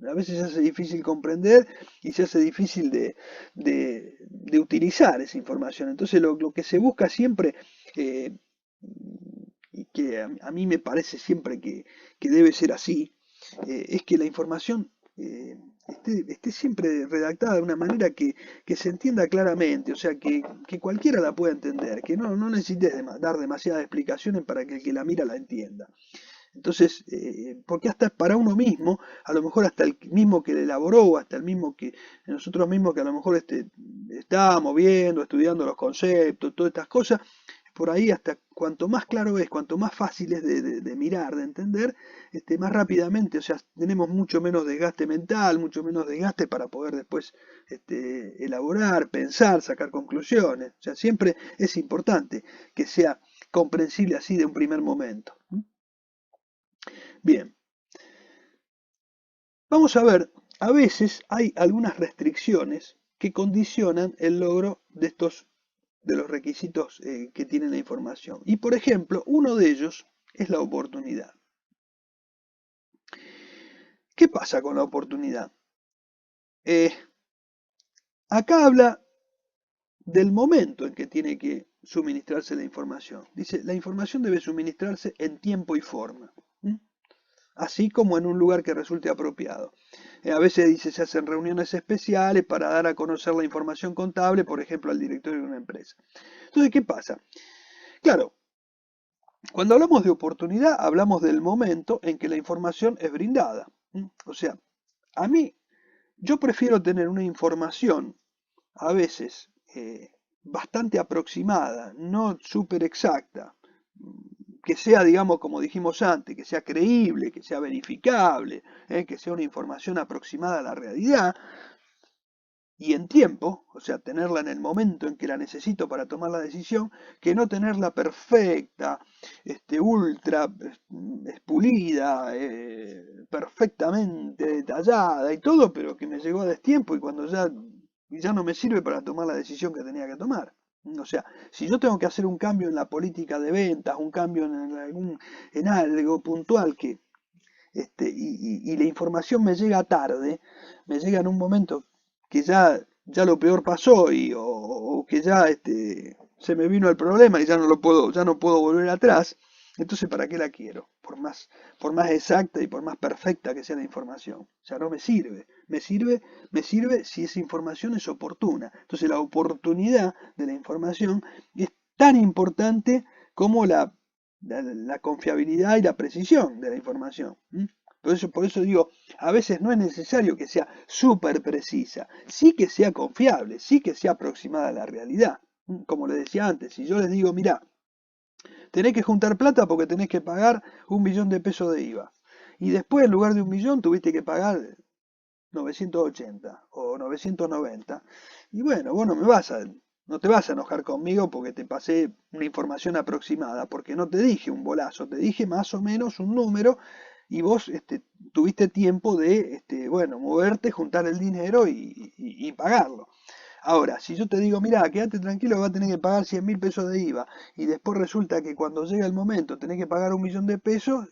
a veces se hace difícil comprender y se hace difícil de utilizar esa información. Entonces lo que se busca siempre, eh, y que a mí me parece siempre que debe ser así, es que la información esté siempre redactada de una manera que se entienda claramente, o sea, que cualquiera la pueda entender, que no necesites dar demasiadas explicaciones para que el que la mira la entienda. Entonces, porque hasta para uno mismo, a lo mejor hasta el mismo que la elaboró, o hasta el mismo que nosotros mismos que a lo mejor estábamos viendo, estudiando los conceptos, todas estas cosas, por ahí hasta cuanto más claro es, cuanto más fácil es de mirar, de entender, más rápidamente, o sea, tenemos mucho menos desgaste mental, mucho menos desgaste para poder después elaborar, pensar, sacar conclusiones. O sea, siempre es importante que sea comprensible así de un primer momento. Bien, vamos a ver, a veces hay algunas restricciones que condicionan el logro de los requisitos que tiene la información. Y por ejemplo, uno de ellos es la oportunidad. ¿Qué pasa con la oportunidad? Eh, Acá habla del momento en que tiene que suministrarse la información. Dice, la información debe suministrarse en tiempo y forma, así como en un lugar que resulte apropiado. A veces dice, se hacen reuniones especiales para dar a conocer la información contable, por ejemplo, al directorio de una empresa. Entonces, ¿qué pasa? Claro, cuando hablamos de oportunidad, hablamos del momento en que la información es brindada. O sea, a mí, yo prefiero tener una información a veces bastante aproximada, no súper exacta, que sea, digamos, como dijimos antes, que sea creíble, que sea verificable, que sea una información aproximada a la realidad, y en tiempo, o sea, tenerla en el momento en que la necesito para tomar la decisión, que no tenerla perfecta, ultra pulida, perfectamente detallada y todo, pero que me llegó a destiempo y cuando ya no me sirve para tomar la decisión que tenía que tomar. O sea, si yo tengo que hacer un cambio en la política de ventas, un cambio en algo puntual y la información me llega tarde, me llega en un momento que ya lo peor pasó o que ya se me vino el problema y ya no puedo volver atrás, entonces ¿para qué la quiero? Por más exacta y por más perfecta que sea la información. O sea, no me sirve. Me sirve si esa información es oportuna. Entonces la oportunidad de la información es tan importante como la confiabilidad y la precisión de la información. Por eso digo, a veces no es necesario que sea súper precisa, sí que sea confiable, sí que sea aproximada a la realidad. Como les decía antes, si yo les digo, mirá, tenés que juntar plata porque tenés que pagar 1.000.000 de pesos de IVA. Y después, en lugar de 1.000.000, tuviste que pagar 980 o 990. Y bueno, vos no te vas a enojar conmigo porque te pasé una información aproximada, porque no te dije un bolazo, te dije más o menos un número y vos tuviste tiempo de, bueno, moverte, juntar el dinero y pagarlo. Ahora, si yo te digo, mira, quédate tranquilo, va a tener que pagar 100.000 pesos de IVA, y después resulta que cuando llega el momento tenés que pagar 1.000.000 de pesos,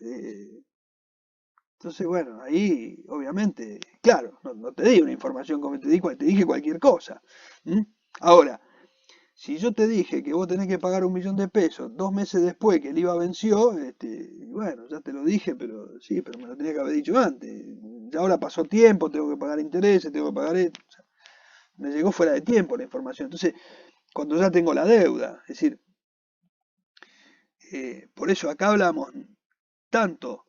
entonces, bueno, ahí obviamente, claro, no te di una información como te dije cualquier cosa. ¿M? Ahora, si yo te dije que vos tenés que pagar 1.000.000 de pesos 2 meses después que el IVA venció, y bueno, ya te lo dije, pero sí, pero me lo tenía que haber dicho antes. Ya ahora pasó tiempo, tengo que pagar intereses, tengo que pagar esto. O sea, me llegó fuera de tiempo la información. Entonces, cuando ya tengo la deuda, es decir, por eso acá hablamos tanto,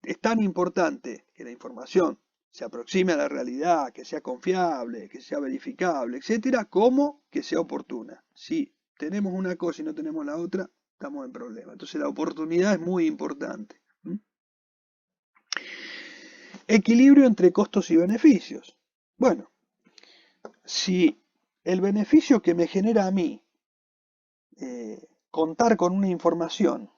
es tan importante que la información se aproxime a la realidad, que sea confiable, que sea verificable, etcétera, como que sea oportuna. Si tenemos una cosa y no tenemos la otra, estamos en problema. Entonces la oportunidad es muy importante. ¿Mm? Equilibrio entre costos y beneficios. Bueno, si el beneficio que me genera a mí contar con una información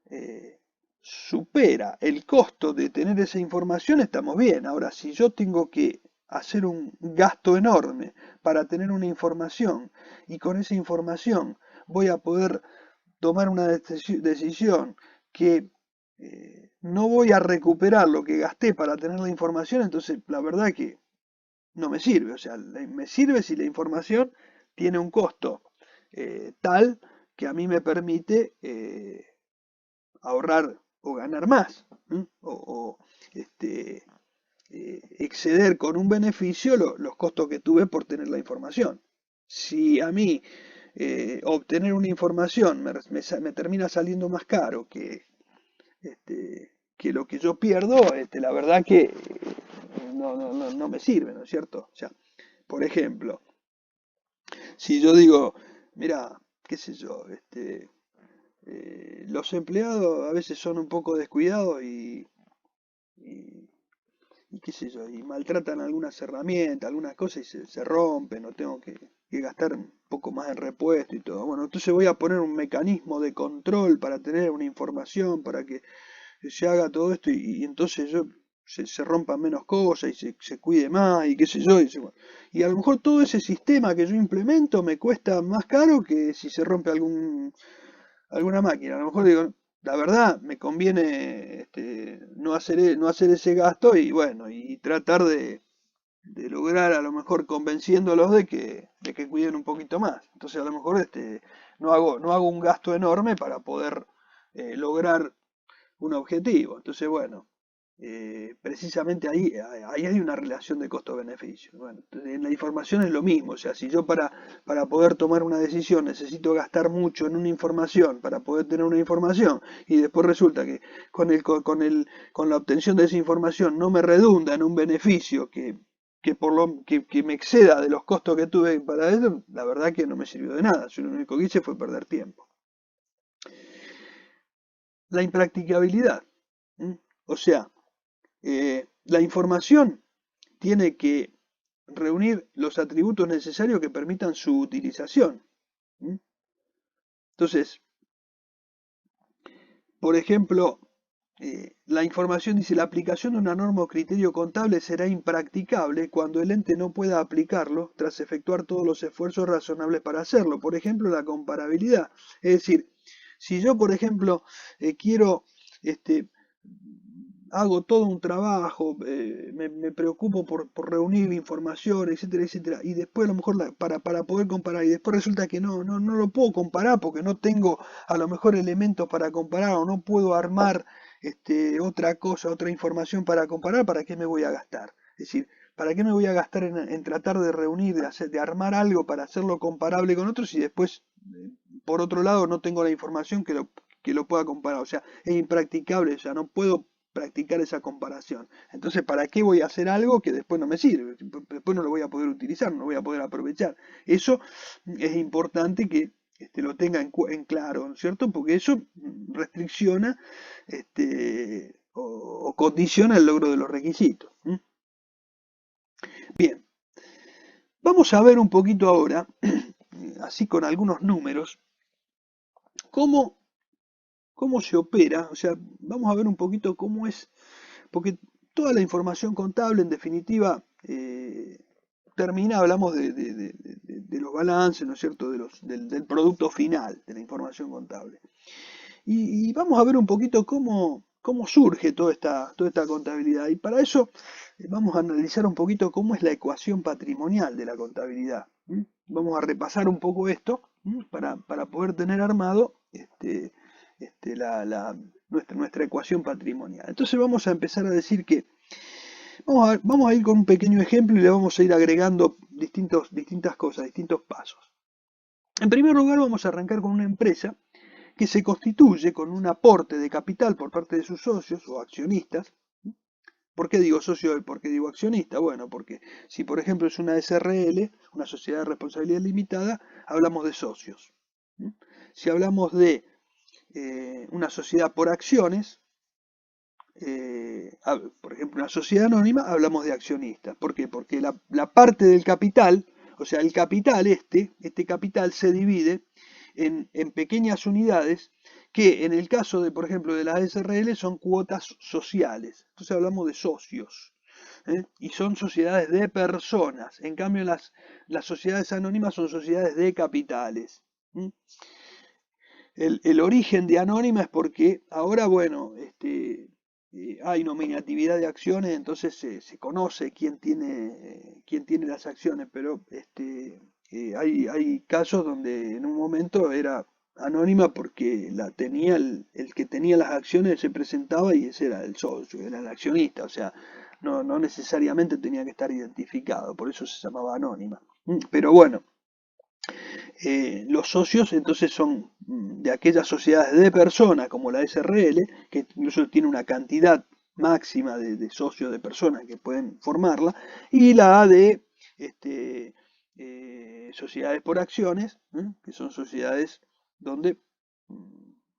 eh, supera el costo de tener esa información, estamos bien. Ahora, si yo tengo que hacer un gasto enorme para tener una información y con esa información voy a poder tomar una decisión que no voy a recuperar lo que gasté para tener la información, entonces la verdad que no me sirve. O sea, me sirve si la información tiene un costo tal que a mí me permite ahorrar o ganar más, o exceder con un beneficio los costos que tuve por tener la información. Si a mí obtener una información me termina saliendo más caro que lo que yo pierdo, la verdad que no me sirve, ¿no es cierto? O sea, por ejemplo, si yo digo, mira, qué sé yo, los empleados a veces son un poco descuidados y, y qué sé yo, y maltratan algunas herramientas, algunas cosas y se rompen, o tengo que gastar un poco más en repuesto y todo. Bueno, entonces voy a poner un mecanismo de control para tener una información, para que se haga todo esto y entonces se rompan menos cosas y se cuide más y qué sé yo. Y a lo mejor todo ese sistema que yo implemento me cuesta más caro que si se rompe alguna máquina. A lo mejor digo, la verdad, me conviene no hacer ese gasto y bueno, y tratar de lograr a lo mejor convenciéndolos de que cuiden un poquito más. Entonces a lo mejor no hago un gasto enorme para poder lograr un objetivo. Entonces, bueno, precisamente ahí hay una relación de costo-beneficio. Bueno, en la información es lo mismo, o sea, si yo para poder tomar una decisión necesito gastar mucho en una información para poder tener una información y después resulta que con la obtención de esa información no me redunda en un beneficio que me exceda de los costos que tuve para eso, la verdad que no me sirvió de nada. Yo lo único que hice fue perder tiempo. La impracticabilidad. O sea, la información tiene que reunir los atributos necesarios que permitan su utilización. Entonces, por ejemplo, la información dice la aplicación de una norma o criterio contable será impracticable cuando el ente no pueda aplicarlo tras efectuar todos los esfuerzos razonables para hacerlo. Por ejemplo, la comparabilidad. Es decir, si yo, por ejemplo, quiero hago todo un trabajo, me preocupo por reunir información, etcétera, etcétera, y después a lo mejor para poder comparar, y después resulta que no lo puedo comparar porque no tengo a lo mejor elementos para comparar o no puedo armar otra cosa, otra información para comparar, ¿para qué me voy a gastar? Es decir, ¿para qué me voy a gastar en tratar de reunir, de armar algo para hacerlo comparable con otros y después, por otro lado, no tengo la información que lo pueda comparar? O sea, es impracticable, o sea, no puedo practicar esa comparación. Entonces, ¿para qué voy a hacer algo que después no me sirve? Después no lo voy a poder utilizar, no lo voy a poder aprovechar. Eso es importante que lo tenga en claro, ¿no es cierto? Porque eso restricciona o condiciona el logro de los requisitos. Bien, vamos a ver un poquito ahora, así con algunos números, cómo cómo se opera, o sea, vamos a ver un poquito cómo es, porque toda la información contable, en definitiva, termina, hablamos de los balances, ¿no es cierto?, del producto final de la información contable. Y vamos a ver un poquito cómo surge toda esta contabilidad. Y para eso vamos a analizar un poquito cómo es la ecuación patrimonial de la contabilidad. Vamos a repasar un poco esto para poder tener armado nuestra ecuación patrimonial. Entonces vamos a empezar a decir que vamos a ir con un pequeño ejemplo y le vamos a ir agregando distintas cosas, distintos pasos. En primer lugar vamos a arrancar con una empresa que se constituye con un aporte de capital por parte de sus socios o accionistas. ¿Por qué digo socio y por qué digo accionista? Bueno, porque si por ejemplo es una SRL, una sociedad de responsabilidad limitada, hablamos de socios. Si hablamos de una sociedad por acciones, por ejemplo una sociedad anónima, hablamos de accionistas. ¿Por qué? Porque la parte del capital, o sea, el capital, este capital se divide en pequeñas unidades que en el caso de, por ejemplo, de las SRL son cuotas sociales. Entonces hablamos de socios. Y son sociedades de personas. En cambio, las sociedades anónimas son sociedades de capitales. El origen de anónima es porque ahora, bueno, hay nominatividad de acciones, entonces se conoce quién tiene las acciones, pero hay casos donde en un momento era anónima porque la tenía el que tenía las acciones, se presentaba y ese era el socio, era el accionista, o sea, no necesariamente tenía que estar identificado, por eso se llamaba anónima. Pero bueno, los socios entonces son de aquellas sociedades de personas como la SRL, que incluso tiene una cantidad máxima de socios de personas que pueden formarla, y la A de sociedades por acciones, que son sociedades donde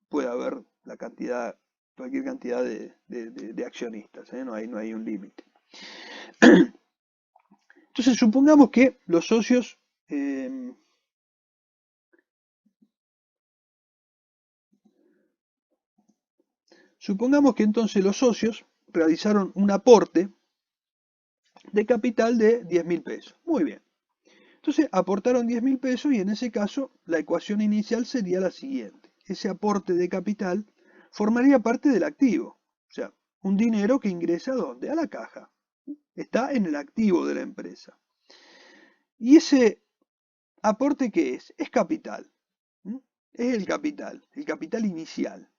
puede haber cualquier cantidad de accionistas, no hay un límite. Entonces supongamos que los socios supongamos que entonces los socios realizaron un aporte de capital de 10.000 pesos. Muy bien. Entonces aportaron 10.000 pesos y en ese caso la ecuación inicial sería la siguiente. Ese aporte de capital formaría parte del activo. O sea, un dinero que ingresa ¿a dónde? A la caja. Está en el activo de la empresa. ¿Y ese aporte qué es? Es capital. Es el capital inicial,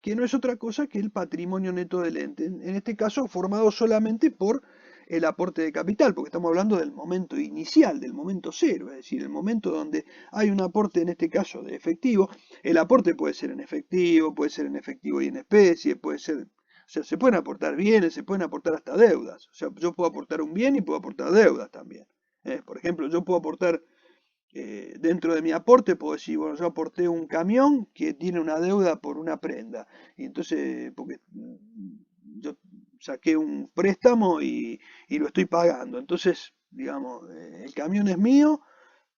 que no es otra cosa que el patrimonio neto del ente, en este caso formado solamente por el aporte de capital, porque estamos hablando del momento inicial, del momento cero, es decir, el momento donde hay un aporte, en este caso de efectivo. El aporte puede ser en efectivo y en especie, puede ser, o sea, se pueden aportar bienes, se pueden aportar hasta deudas, o sea, yo puedo aportar un bien y puedo aportar deudas también. Por ejemplo, yo puedo aportar dentro de mi aporte, puedo decir, bueno, yo aporté un camión que tiene una deuda por una prenda. Y entonces, porque yo saqué un préstamo y lo estoy pagando. Entonces, digamos, el camión es mío,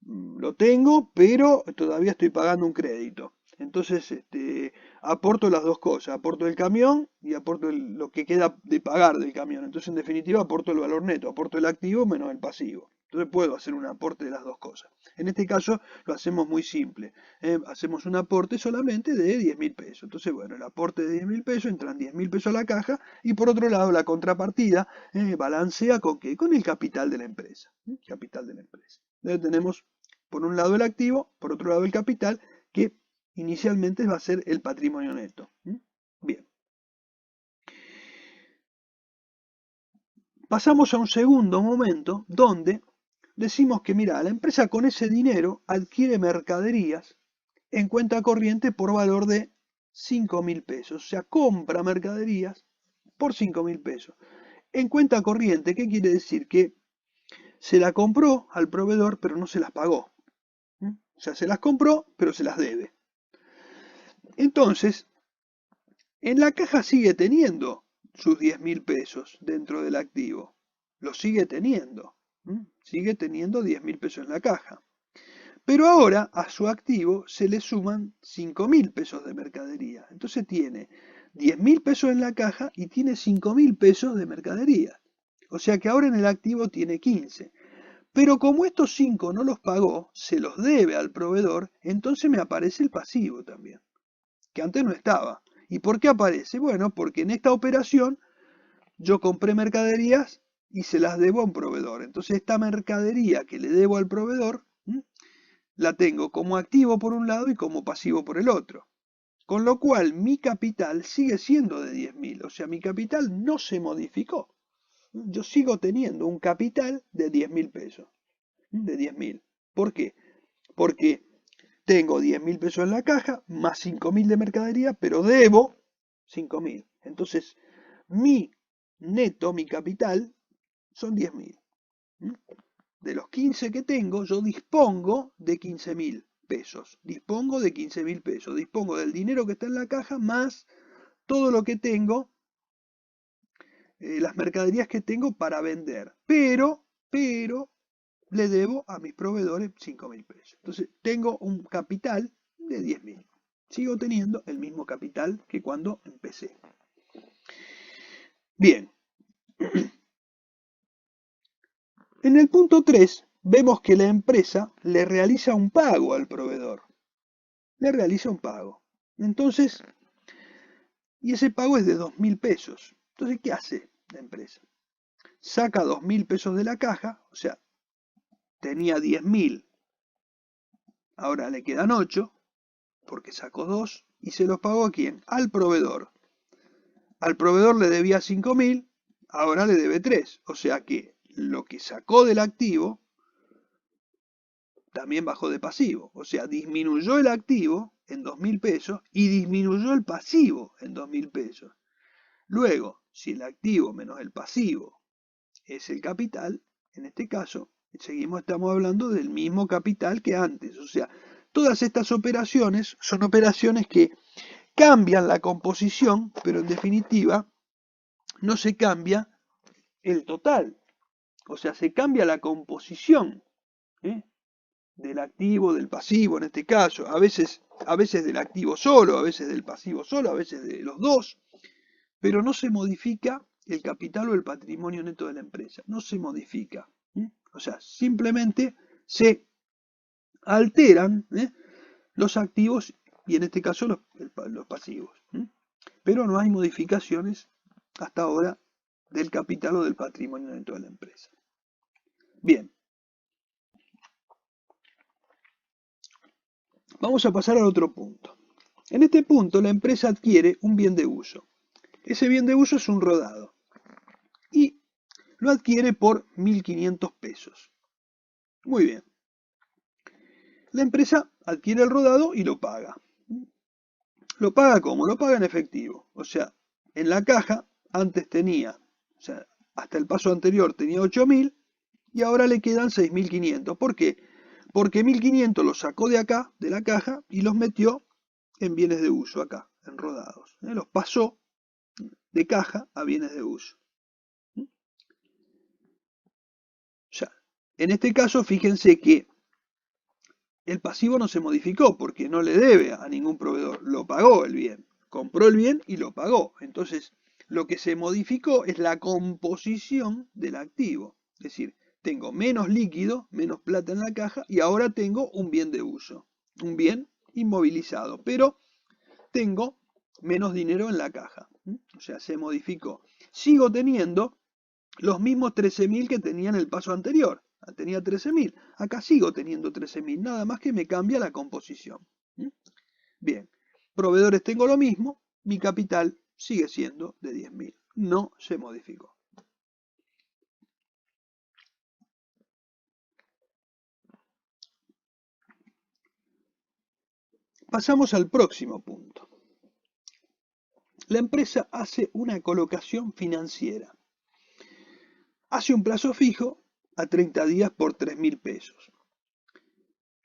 lo tengo, pero todavía estoy pagando un crédito. Entonces, aporto las dos cosas, aporto el camión y aporto lo que queda de pagar del camión. Entonces, en definitiva, aporto el valor neto, aporto el activo menos el pasivo. Entonces puedo hacer un aporte de las dos cosas. En este caso lo hacemos muy simple. Hacemos un aporte solamente de 10.000 pesos. Entonces, bueno, el aporte de 10.000 pesos, entran 10.000 pesos a la caja y por otro lado la contrapartida balancea con ¿qué? Con el capital de la empresa. Capital de la empresa. Entonces tenemos por un lado el activo, por otro lado el capital, que inicialmente va a ser el patrimonio neto. Bien. Pasamos a un segundo momento donde decimos que, mira, la empresa con ese dinero adquiere mercaderías en cuenta corriente por valor de 5.000 pesos. O sea, compra mercaderías por 5.000 pesos. En cuenta corriente, ¿qué quiere decir? Que se la compró al proveedor, pero no se las pagó. O sea, se las compró, pero se las debe. Entonces, en la caja sigue teniendo sus 10.000 pesos dentro del activo. Lo sigue teniendo. Sigue teniendo 10.000 pesos en la caja. Pero ahora a su activo se le suman 5.000 pesos de mercadería. Entonces tiene 10.000 pesos en la caja y tiene 5.000 pesos de mercadería. O sea que ahora en el activo tiene 15. Pero como estos 5 no los pagó, se los debe al proveedor, entonces me aparece el pasivo también, que antes no estaba. ¿Y por qué aparece? Bueno, porque en esta operación yo compré mercaderías y se las debo a un proveedor. Entonces esta mercadería que le debo al proveedor, la tengo como activo por un lado y como pasivo por el otro. Con lo cual mi capital sigue siendo de 10.000, o sea, mi capital no se modificó. Yo sigo teniendo un capital de 10.000 pesos, de 10.000. ¿Por qué? Porque tengo 10.000 pesos en la caja, más 5.000 de mercadería, pero debo 5.000. Entonces, mi neto, mi capital, son 10.000. De los 15 que tengo, yo dispongo de 15.000 pesos. Dispongo de 15.000 pesos. Dispongo del dinero que está en la caja más todo lo que tengo, las mercaderías que tengo para vender. Pero, le debo a mis proveedores 5.000 pesos. Entonces, tengo un capital de 10.000. Sigo teniendo el mismo capital que cuando empecé. Bien. En el punto 3 vemos que la empresa le realiza un pago al proveedor. Le realiza un pago. Entonces, y ese pago es de 2.000 pesos. Entonces, ¿qué hace la empresa? Saca 2.000 pesos de la caja, o sea, tenía 10.000, ahora le quedan 8, porque sacó 2, y se los pagó ¿a quién? Al proveedor. Al proveedor le debía 5.000, ahora le debe 3. O sea que lo que sacó del activo también bajó de pasivo. O sea, disminuyó el activo en 2.000 pesos y disminuyó el pasivo en 2.000 pesos. Luego, si el activo menos el pasivo es el capital, en este caso, estamos hablando del mismo capital que antes. O sea, todas estas operaciones son operaciones que cambian la composición, pero en definitiva no se cambia el total. O sea, se cambia la composición del activo, del pasivo en este caso. A veces del activo solo, a veces del pasivo solo, a veces de los dos. Pero no se modifica el capital o el patrimonio neto de la empresa. No se modifica. O sea, simplemente se alteran los activos y en este caso los pasivos. Pero no hay modificaciones hasta ahora del capital o del patrimonio neto de la empresa. Bien. Vamos a pasar al otro punto. En este punto la empresa adquiere un bien de uso. Ese bien de uso es un rodado. Y lo adquiere por 1.500 pesos. Muy bien. La empresa adquiere el rodado y lo paga. ¿Lo paga cómo? Lo paga en efectivo. O sea, en la caja antes tenía, o sea, hasta el paso anterior tenía 8.000 y ahora le quedan 6.500. ¿Por qué? Porque 1.500 los sacó de acá, de la caja, y los metió en bienes de uso acá, en rodados. Los pasó de caja a bienes de uso. O sea, en este caso, fíjense que el pasivo no se modificó porque no le debe a ningún proveedor, lo pagó el bien, compró el bien y lo pagó. Entonces, lo que se modificó es la composición del activo. Es decir, tengo menos líquido, menos plata en la caja y ahora tengo un bien de uso, un bien inmovilizado, pero tengo menos dinero en la caja. O sea, se modificó. Sigo teniendo los mismos 13.000 que tenía en el paso anterior. Tenía 13.000. Acá sigo teniendo 13.000. Nada más que me cambia la composición. Bien. Proveedores tengo lo mismo. Mi capital sigue siendo de 10.000. No se modificó. Pasamos al próximo punto. La empresa hace una colocación financiera. Hace un plazo fijo a 30 días por 3.000 pesos.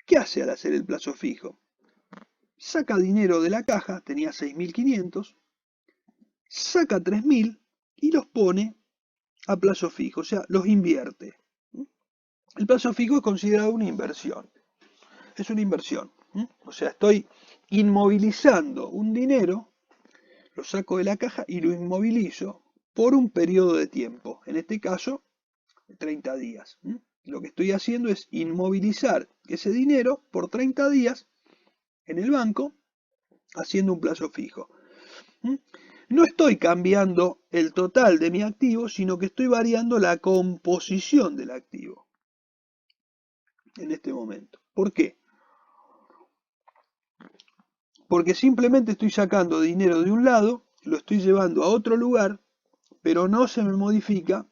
¿Qué hace al hacer el plazo fijo? Saca dinero de la caja, tenía 6.500, saca 3.000 y los pone a plazo fijo, o sea, los invierte. El plazo fijo es considerado una inversión. es una inversión. O sea, estoy inmovilizando un dinero, lo saco de la caja y lo inmovilizo por un periodo de tiempo. En este caso, 30 días. Lo que estoy haciendo es inmovilizar ese dinero por 30 días en el banco, haciendo un plazo fijo. No estoy cambiando el total de mi activo, sino que estoy variando la composición del activo en este momento. ¿Por qué? Porque simplemente estoy sacando dinero de un lado, lo estoy llevando a otro lugar, pero no se me modifica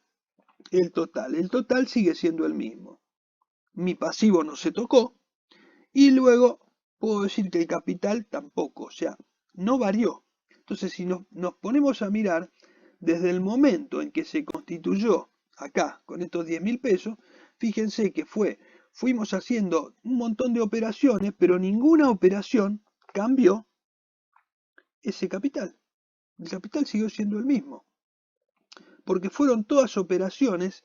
el total. El total sigue siendo el mismo. Mi pasivo no se tocó y luego puedo decir que el capital tampoco, o sea, no varió. Entonces, si nos ponemos a mirar desde el momento en que se constituyó acá con estos 10.000 pesos, fíjense que fuimos haciendo un montón de operaciones, pero ninguna operación cambió ese capital. El capital siguió siendo el mismo, porque fueron todas operaciones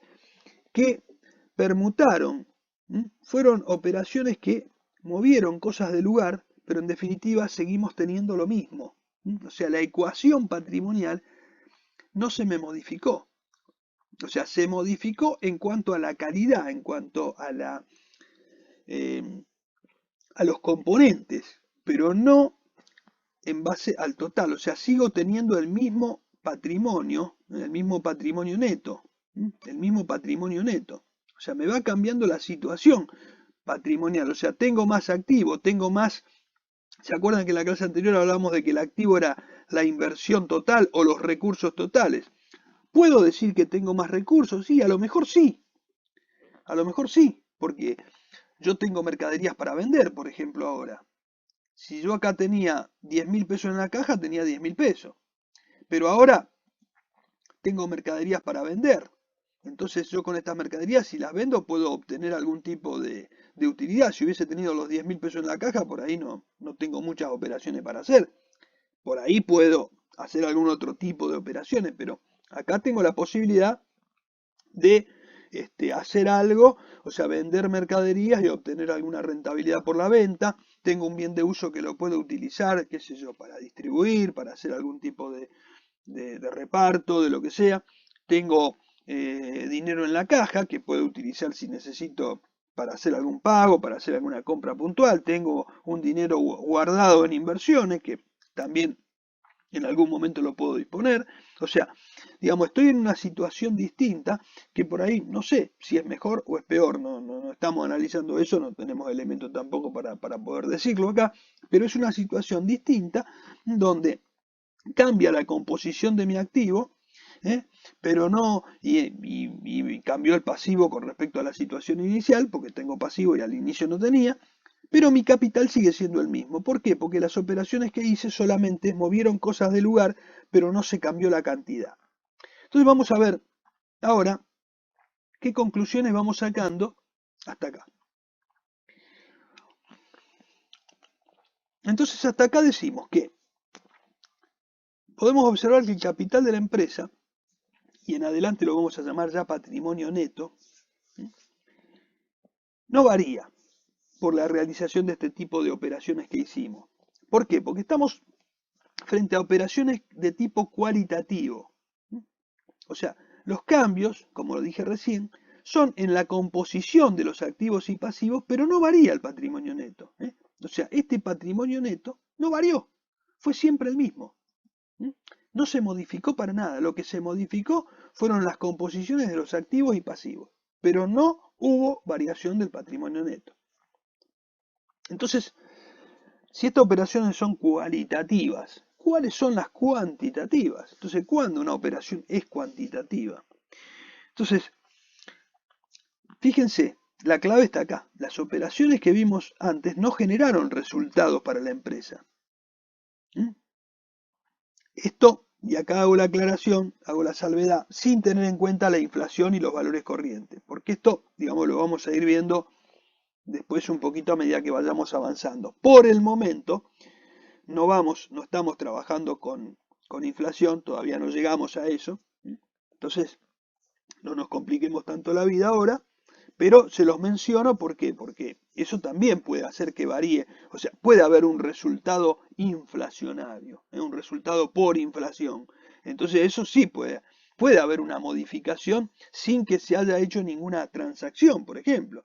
que permutaron, fueron operaciones que movieron cosas de lugar, pero en definitiva seguimos teniendo lo mismo. O sea, la ecuación patrimonial no se me modificó. O sea, se modificó en cuanto a la calidad, en cuanto a a los componentes, pero no en base al total. O sea, sigo teniendo el mismo patrimonio neto. El mismo patrimonio neto. O sea, me va cambiando la situación patrimonial. O sea, tengo más activo, tengo más. ¿Se acuerdan que en la clase anterior hablamos de que el activo era la inversión total o los recursos totales? ¿Puedo decir que tengo más recursos? Sí, a lo mejor sí. A lo mejor sí, porque yo tengo mercaderías para vender, por ejemplo, ahora. Si yo acá tenía 10.000 pesos en la caja, tenía 10.000 pesos. Pero ahora tengo mercaderías para vender. Entonces yo con estas mercaderías, si las vendo, puedo obtener algún tipo de utilidad. Si hubiese tenido los 10.000 pesos en la caja, por ahí no tengo muchas operaciones para hacer. Por ahí puedo hacer algún otro tipo de operaciones, pero acá tengo la posibilidad de hacer algo, o sea, vender mercaderías y obtener alguna rentabilidad por la venta. Tengo un bien de uso que lo puedo utilizar, qué sé yo, para distribuir, para hacer algún tipo de reparto, de lo que sea. Tengo dinero en la caja que puedo utilizar si necesito para hacer algún pago, para hacer alguna compra puntual. Tengo un dinero guardado en inversiones que también en algún momento lo puedo disponer. O sea, digamos, estoy en una situación distinta que por ahí no sé si es mejor o es peor. No estamos analizando eso, no tenemos elementos tampoco para poder decirlo acá, pero es una situación distinta donde cambia la composición de mi activo, pero no, y cambió el pasivo con respecto a la situación inicial, porque tengo pasivo y al inicio no tenía, pero mi capital sigue siendo el mismo. ¿Por qué? Porque las operaciones que hice solamente movieron cosas de lugar, pero no se cambió la cantidad. Entonces vamos a ver ahora qué conclusiones vamos sacando hasta acá. Entonces hasta acá decimos que podemos observar que el capital de la empresa, y en adelante lo vamos a llamar ya patrimonio neto, no varía por la realización de este tipo de operaciones que hicimos. ¿Por qué? Porque estamos frente a operaciones de tipo cualitativo. O sea, los cambios, como lo dije recién, son en la composición de los activos y pasivos, pero no varía el patrimonio neto. O sea, este patrimonio neto no varió, fue siempre el mismo. No se modificó para nada, lo que se modificó fueron las composiciones de los activos y pasivos, pero no hubo variación del patrimonio neto. Entonces, si estas operaciones son cualitativas, ¿cuáles son las cuantitativas? Entonces, ¿cuándo una operación es cuantitativa? Entonces, fíjense, la clave está acá. Las operaciones que vimos antes no generaron resultados para la empresa. Esto, y acá hago la aclaración, hago la salvedad, sin tener en cuenta la inflación y los valores corrientes. Porque esto, digamos, lo vamos a ir viendo después un poquito a medida que vayamos avanzando. Por el momento, no estamos trabajando con inflación, todavía no llegamos a eso. Entonces, no nos compliquemos tanto la vida ahora, Pero se los menciono ¿por qué? Porque eso también puede hacer que varíe. O sea, puede haber un resultado inflacionario, un resultado por inflación. Entonces eso sí puede haber una modificación sin que se haya hecho ninguna transacción, por ejemplo.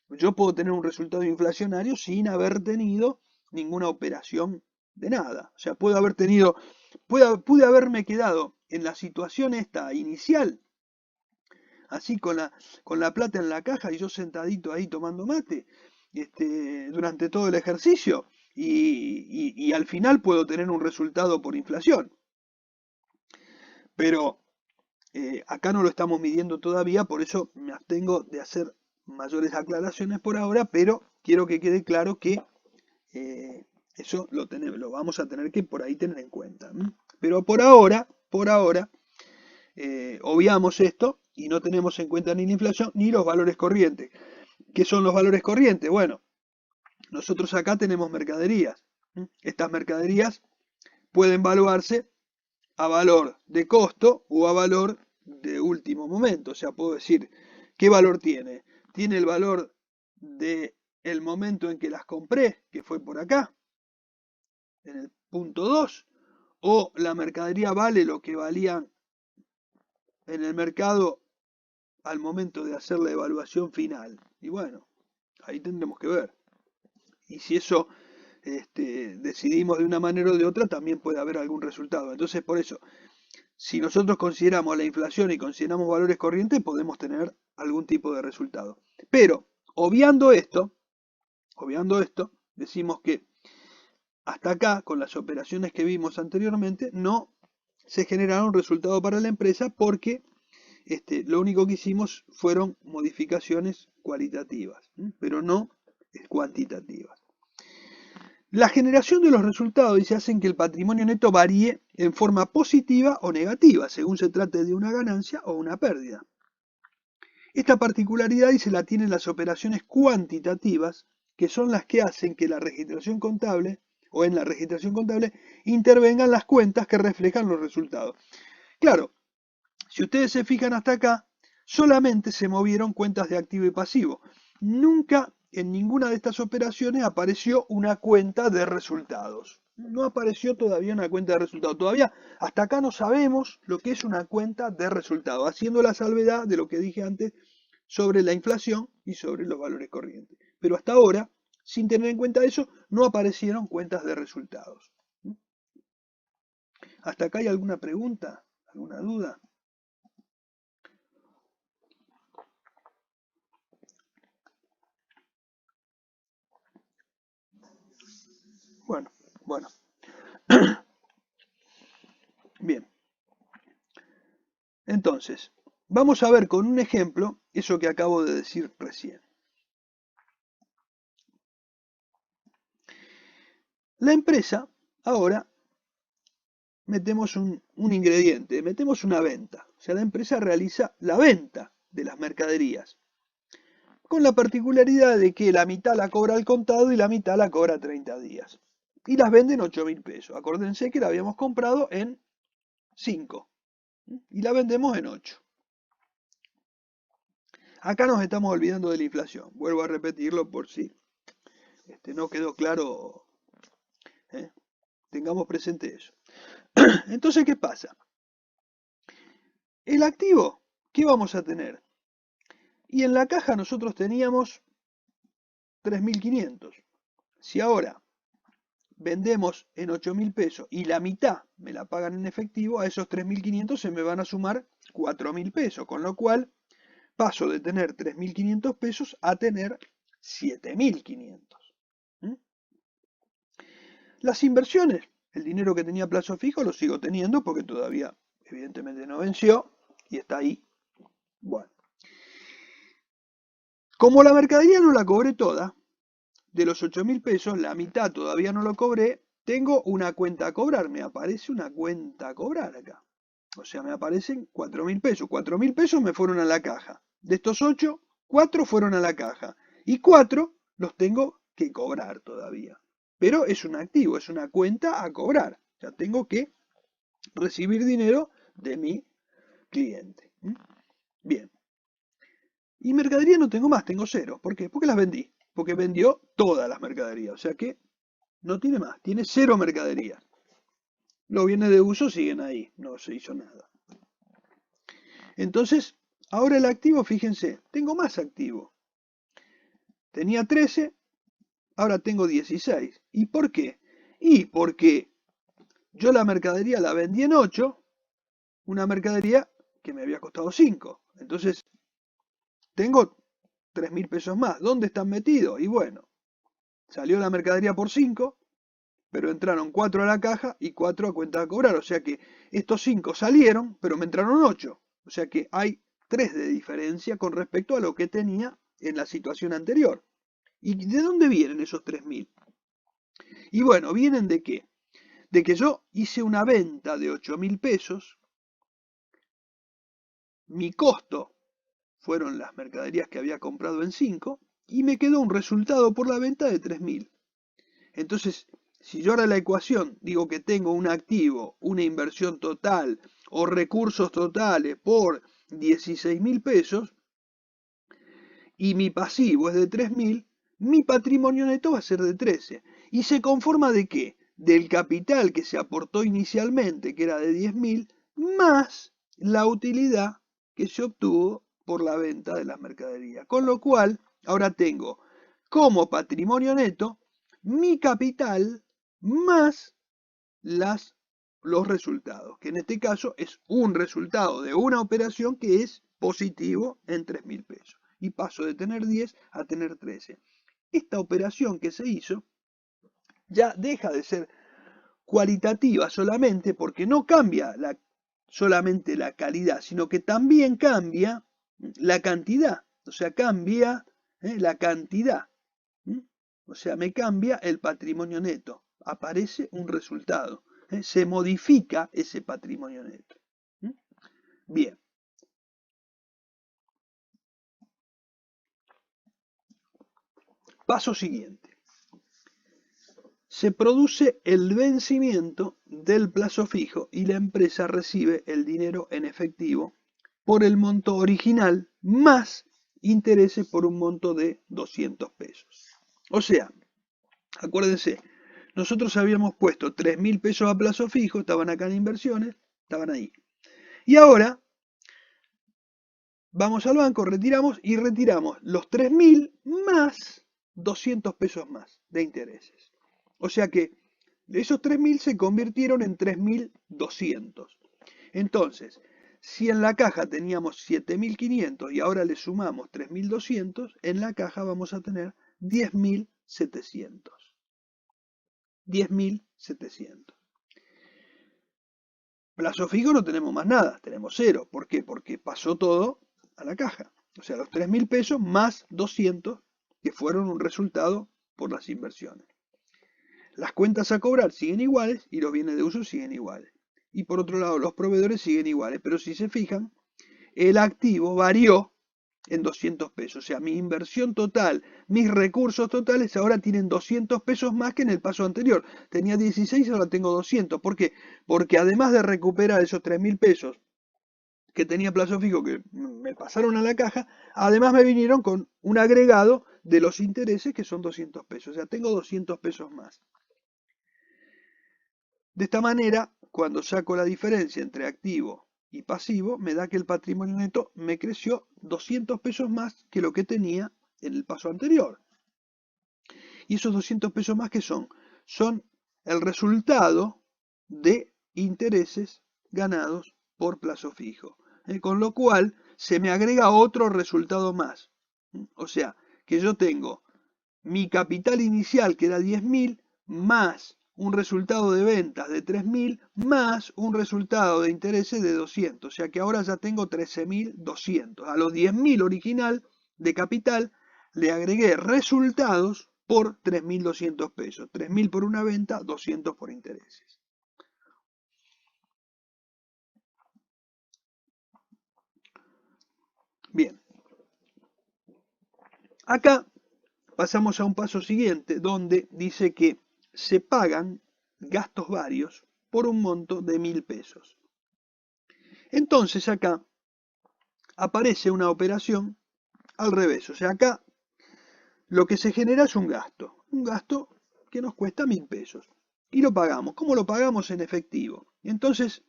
Yo puedo tener un resultado inflacionario sin haber tenido ninguna operación de nada. O sea, pude haberme quedado en la situación esta inicial, así con la plata en la caja y yo sentadito ahí tomando mate, durante todo el ejercicio, y al final puedo tener un resultado por inflación. Pero acá no lo estamos midiendo todavía, por eso me abstengo de hacer mayores aclaraciones por ahora, pero quiero que quede claro que eso lo vamos a tener que por ahí tener en cuenta. Pero por ahora, obviamos esto y no tenemos en cuenta ni la inflación ni los valores corrientes. ¿Qué son los valores corrientes? Bueno, nosotros acá tenemos mercaderías. Estas mercaderías pueden valuarse a valor de costo o a valor de último momento. O sea, puedo decir, ¿qué valor tiene? Tiene el valor de el momento en que las compré, que fue por acá, en el punto 2, o la mercadería vale lo que valían en el mercado al momento de hacer la evaluación final. Y bueno, ahí tendremos que ver. Y si eso decidimos de una manera o de otra, también puede haber algún resultado. Entonces, por eso, si nosotros consideramos la inflación y consideramos valores corrientes, podemos tener algún tipo de resultado. Pero, obviando esto, decimos que hasta acá, con las operaciones que vimos anteriormente, no se generaron resultados para la empresa porque lo único que hicimos fueron modificaciones cualitativas, pero no cuantitativas. La generación de los resultados dice hacen que el patrimonio neto varíe en forma positiva o negativa, según se trate de una ganancia o una pérdida. Esta particularidad dice la tienen las operaciones cuantitativas, que son las que hacen que la registración contable o en la registración contable intervengan las cuentas que reflejan los resultados. Claro, si ustedes se fijan hasta acá, solamente se movieron cuentas de activo y pasivo. Nunca en ninguna de estas operaciones apareció una cuenta de resultados. No apareció todavía una cuenta de resultados. Todavía hasta acá no sabemos lo que es una cuenta de resultados, haciendo la salvedad de lo que dije antes sobre la inflación y sobre los valores corrientes. Pero hasta ahora, sin tener en cuenta eso, no aparecieron cuentas de resultados. ¿Hasta acá hay alguna pregunta? ¿Alguna duda? Bueno. Bien. Entonces, vamos a ver con un ejemplo eso que acabo de decir recién. La empresa, ahora, metemos un ingrediente, metemos una venta. O sea, la empresa realiza la venta de las mercaderías. Con la particularidad de que la mitad la cobra al contado y la mitad la cobra a 30 días. Y las venden 8.000 pesos. Acuérdense que la habíamos comprado en 5. Y la vendemos en 8. Acá nos estamos olvidando de la inflación. Vuelvo a repetirlo por si no quedó claro. Tengamos presente eso. Entonces, ¿qué pasa? El activo, ¿qué vamos a tener? Y en la caja nosotros teníamos 3.500. Si ahora vendemos en 8.000 pesos y la mitad me la pagan en efectivo, a esos 3.500 se me van a sumar 4.000 pesos, con lo cual paso de tener 3.500 pesos a tener 7.500. Las inversiones, el dinero que tenía a plazo fijo lo sigo teniendo porque todavía evidentemente no venció y está ahí. Bueno. Como la mercadería no la cobré toda, de los 8.000 pesos, la mitad todavía no lo cobré, tengo una cuenta a cobrar, me aparece una cuenta a cobrar acá. O sea, me aparecen 4.000 pesos. 4.000 pesos me fueron a la caja. De estos 8, 4 fueron a la caja. Y 4 los tengo que cobrar todavía. Pero es un activo, es una cuenta a cobrar. O sea, tengo que recibir dinero de mi cliente. Bien. Y mercadería no tengo más, tengo 0. ¿Por qué? Porque las vendí. Porque vendió todas las mercaderías. O sea que no tiene más, tiene 0 mercadería. Los bienes de uso siguen ahí, no se hizo nada. Entonces, ahora el activo, fíjense, tengo más activo. Tenía 13, ahora tengo 16. ¿Y por qué? Y porque yo la mercadería la vendí en 8, una mercadería que me había costado 5. Entonces, tengo 3.000 pesos más. ¿Dónde están metidos? Y bueno, salió la mercadería por 5, pero entraron 4 a la caja y 4 a cuenta de cobrar. O sea que estos 5 salieron, pero me entraron 8. O sea que hay 3 de diferencia con respecto a lo que tenía en la situación anterior. ¿Y de dónde vienen esos 3.000? Y bueno, ¿vienen de qué? De que yo hice una venta de 8.000 pesos, mi costo fueron las mercaderías que había comprado en 5 y me quedó un resultado por la venta de 3.000. Entonces, si yo ahora la ecuación digo que tengo un activo, una inversión total o recursos totales por 16.000 pesos y mi pasivo es de 3.000, mi patrimonio neto va a ser de 13. ¿Y se conforma de qué? Del capital que se aportó inicialmente, que era de 10.000, más la utilidad que se obtuvo por la venta de las mercaderías. Con lo cual, ahora tengo como patrimonio neto mi capital más los resultados, que en este caso es un resultado de una operación que es positivo en 3.000 pesos. Y paso de tener 10 a tener 13. Esta operación que se hizo ya deja de ser cualitativa solamente porque no cambia solamente la calidad, sino que también cambia la cantidad. O sea, cambia la cantidad. O sea, me cambia el patrimonio neto. Aparece un resultado. Se modifica ese patrimonio neto. Bien. Paso siguiente. Se produce el vencimiento del plazo fijo y la empresa recibe el dinero en efectivo por el monto original más intereses por un monto de 200 pesos. O sea, acuérdense, nosotros habíamos puesto 3.000 pesos a plazo fijo, estaban acá en inversiones, estaban ahí. Y ahora vamos al banco, retiramos y retiramos los 3.000 más 200 pesos más de intereses. O sea que esos 3.000 se convirtieron en 3.200. Entonces, si en la caja teníamos 7.500 y ahora le sumamos 3.200, en la caja vamos a tener 10.700. 10.700. Plazo fijo no tenemos más nada, tenemos 0. ¿Por qué? Porque pasó todo a la caja. O sea, los 3.000 pesos más 200 que fueron un resultado por las inversiones. Las cuentas a cobrar siguen iguales y los bienes de uso siguen iguales. Y por otro lado, los proveedores siguen iguales. Pero si se fijan, el activo varió en 200 pesos. O sea, mi inversión total, mis recursos totales ahora tienen 200 pesos más que en el paso anterior. Tenía 16, ahora tengo 200. ¿Por qué? Porque además de recuperar esos 3.000 pesos que tenía plazo fijo que me pasaron a la caja, además me vinieron con un agregado de los intereses que son 200 pesos. O sea, tengo 200 pesos más. De esta manera, cuando saco la diferencia entre activo y pasivo, me da que el patrimonio neto me creció 200 pesos más que lo que tenía en el paso anterior. ¿Y esos 200 pesos más qué son? Son el resultado de intereses ganados por plazo fijo. Con lo cual, se me agrega otro resultado más. O sea, que yo tengo mi capital inicial, que era 10.000, más un resultado de ventas de 3.000, más un resultado de intereses de 200. O sea que ahora ya tengo 13.200. A los 10.000 original de capital le agregué resultados por 3.200 pesos. 3.000 por una venta, 200 por intereses. Bien. Acá pasamos a un paso siguiente, donde dice que se pagan gastos varios por un monto de 1.000 pesos. Entonces acá aparece una operación al revés. O sea, acá lo que se genera es un gasto que nos cuesta 1000 pesos. Y lo pagamos. ¿Cómo lo pagamos? En efectivo. Entonces,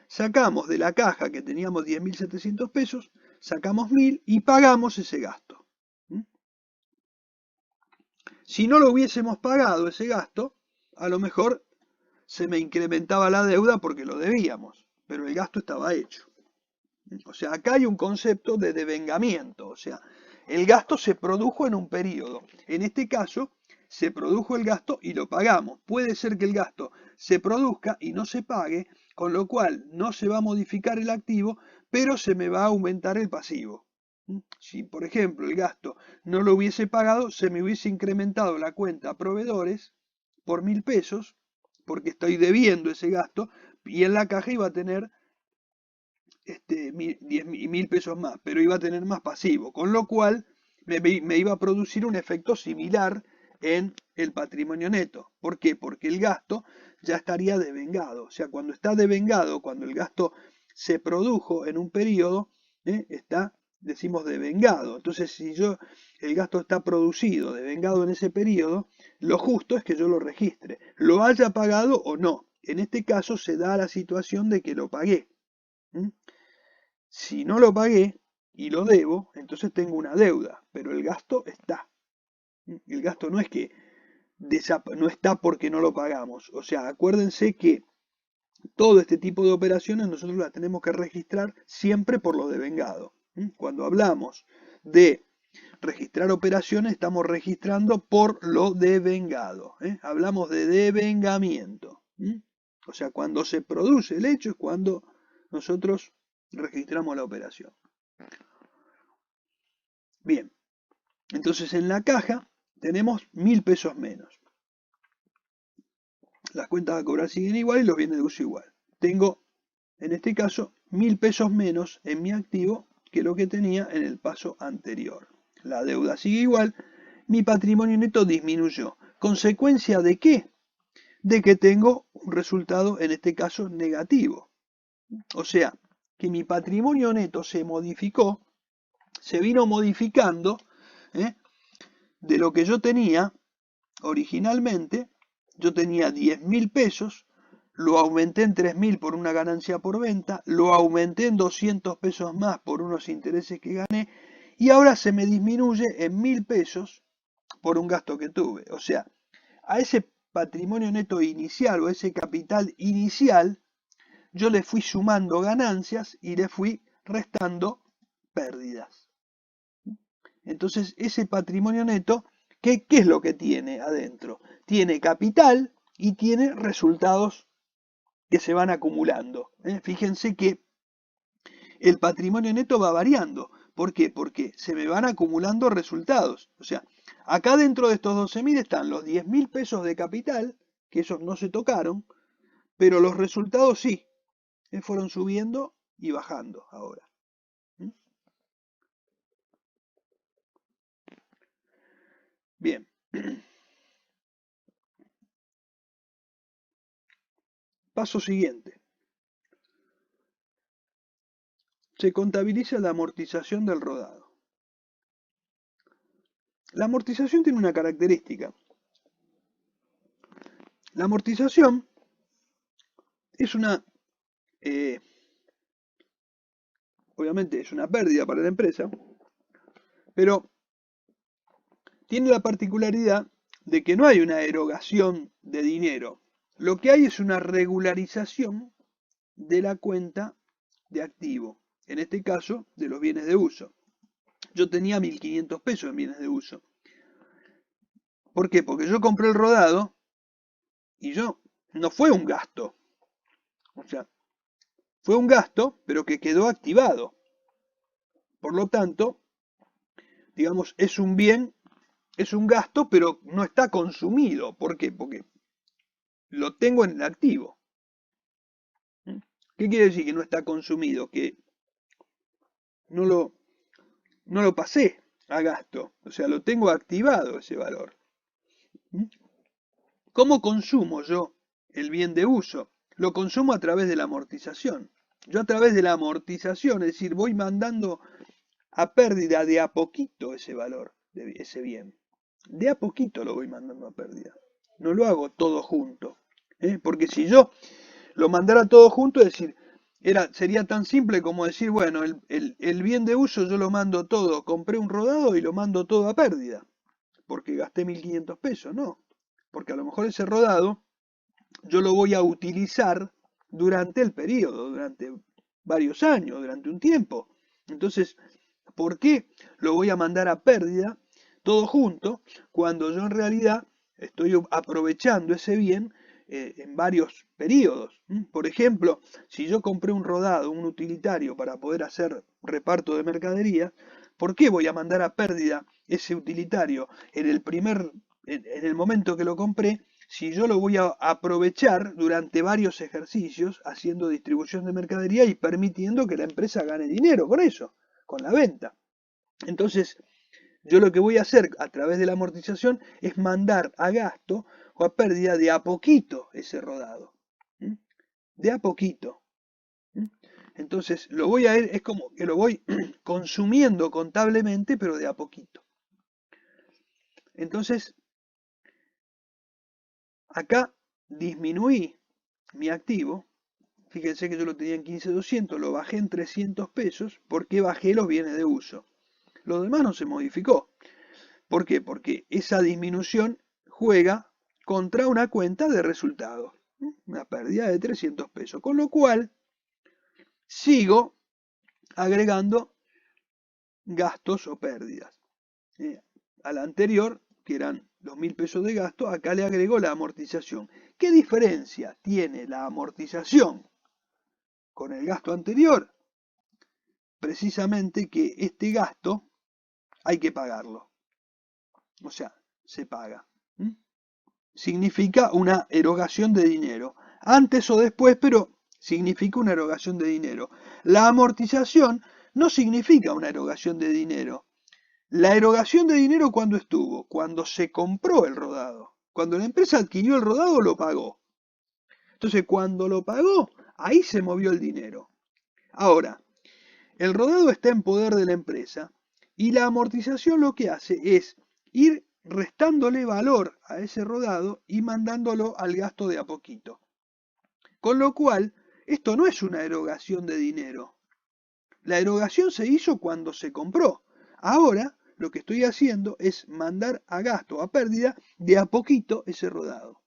sacamos de la caja que teníamos 10.700 pesos, sacamos 1000 y pagamos ese gasto. Si no lo hubiésemos pagado ese gasto, a lo mejor se me incrementaba la deuda porque lo debíamos, pero el gasto estaba hecho. O sea, acá hay un concepto de devengamiento, o sea, el gasto se produjo en un periodo. En este caso, se produjo el gasto y lo pagamos. Puede ser que el gasto se produzca y no se pague, con lo cual no se va a modificar el activo, pero se me va a aumentar el pasivo. Si, por ejemplo, el gasto no lo hubiese pagado, se me hubiese incrementado la cuenta a proveedores por 1000 pesos, porque estoy debiendo ese gasto, y en la caja iba a tener 10.000 pesos más, pero iba a tener más pasivo, con lo cual me iba a producir un efecto similar en el patrimonio neto. ¿Por qué? Porque el gasto ya estaría devengado. O sea, cuando está devengado, cuando el gasto se produjo en un periodo, está, decimos, devengado. Entonces, si el gasto está producido, devengado en ese periodo, lo justo es que yo lo registre, lo haya pagado o no. En este caso se da la situación de que lo pagué. Si no lo pagué y lo debo, entonces tengo una deuda, pero el gasto está. El gasto no es que no está porque no lo pagamos. O sea, acuérdense que todo este tipo de operaciones nosotros las tenemos que registrar siempre por lo devengado. Cuando hablamos de registrar operaciones, estamos registrando por lo devengado. Hablamos de devengamiento. O sea, cuando se produce el hecho es cuando nosotros registramos la operación. Bien, entonces en la caja tenemos 1000 pesos menos. Las cuentas a cobrar siguen igual y los bienes de uso igual. Tengo, en este caso, 1000 pesos menos en mi activo que lo que tenía en el paso anterior. La deuda sigue igual, mi patrimonio neto disminuyó. ¿Consecuencia de qué? De que tengo un resultado, en este caso, negativo. O sea, que mi patrimonio neto se modificó, se vino modificando de lo que yo tenía originalmente. Yo tenía 10.000 pesos, lo aumenté en 3.000 por una ganancia por venta, lo aumenté en 200 pesos más por unos intereses que gané, y ahora se me disminuye en 1000 pesos por un gasto que tuve. O sea, a ese patrimonio neto inicial o ese capital inicial, yo le fui sumando ganancias y le fui restando pérdidas. Entonces, ese patrimonio neto, ¿qué es lo que tiene adentro? Tiene capital y tiene resultados que se van acumulando. Fíjense que el patrimonio neto va variando. ¿Por qué? Porque se me van acumulando resultados. O sea, acá dentro de estos 12.000 están los 10.000 pesos de capital, que esos no se tocaron, pero los resultados sí, fueron subiendo y bajando ahora. Bien. Paso siguiente. Se contabiliza la amortización del rodado. La amortización tiene una característica. La amortización es obviamente es una pérdida para la empresa, pero tiene la particularidad de que no hay una erogación de dinero. Lo que hay es una regularización de la cuenta de activo, en este caso de los bienes de uso. Yo tenía 1.500 pesos en bienes de uso. ¿Por qué? Porque yo compré el rodado y no fue un gasto. O sea, fue un gasto, pero que quedó activado. Por lo tanto, digamos, es un bien, es un gasto, pero no está consumido. ¿Por qué? Porque lo tengo en el activo. ¿Qué quiere decir que no está consumido? Que no lo pasé a gasto. O sea, lo tengo activado ese valor. ¿Cómo consumo yo el bien de uso? Lo consumo a través de la amortización. Yo a través de la amortización, es decir, voy mandando a pérdida de a poquito ese valor, de ese bien. De a poquito lo voy mandando a pérdida. No lo hago todo junto. Porque si yo lo mandara todo junto, es decir, sería tan simple como decir, bueno, el bien de uso yo lo mando todo, compré un rodado y lo mando todo a pérdida, porque gasté 1.500 pesos, no. Porque a lo mejor ese rodado yo lo voy a utilizar durante el periodo, durante varios años, durante un tiempo. Entonces, ¿por qué lo voy a mandar a pérdida todo junto cuando yo en realidad estoy aprovechando ese bien en varios periodos? Por ejemplo, si yo compré un rodado, un utilitario para poder hacer reparto de mercadería, ¿por qué voy a mandar a pérdida ese utilitario en el momento que lo compré, si yo lo voy a aprovechar durante varios ejercicios haciendo distribución de mercadería y permitiendo que la empresa gane dinero con eso, con la venta? Entonces, yo lo que voy a hacer a través de la amortización es mandar a gasto o a pérdida de a poquito ese rodado. De a poquito. Entonces, es como que lo voy consumiendo contablemente, pero de a poquito. Entonces, acá disminuí mi activo. Fíjense que yo lo tenía en 15.200, lo bajé en 300 pesos porque bajé los bienes de uso. Lo demás no se modificó. ¿Por qué? Porque esa disminución juega contra una cuenta de resultados. Una pérdida de 300 pesos. Con lo cual, sigo agregando gastos o pérdidas. A la anterior, que eran los 1.000 pesos de gasto, acá le agrego la amortización. ¿Qué diferencia tiene la amortización con el gasto anterior? Precisamente que este gasto hay que pagarlo. O sea, se paga. Significa una erogación de dinero. Antes o después, pero significa una erogación de dinero. La amortización no significa una erogación de dinero. La erogación de dinero, ¿cuándo estuvo? Cuando se compró el rodado. Cuando la empresa adquirió el rodado, lo pagó. Entonces, cuando lo pagó, ahí se movió el dinero. Ahora, el rodado está en poder de la empresa y la amortización lo que hace es ir restándole valor a ese rodado y mandándolo al gasto de a poquito. Con lo cual, esto no es una erogación de dinero. La erogación se hizo cuando se compró. Ahora, lo que estoy haciendo es mandar a gasto, a pérdida, de a poquito ese rodado.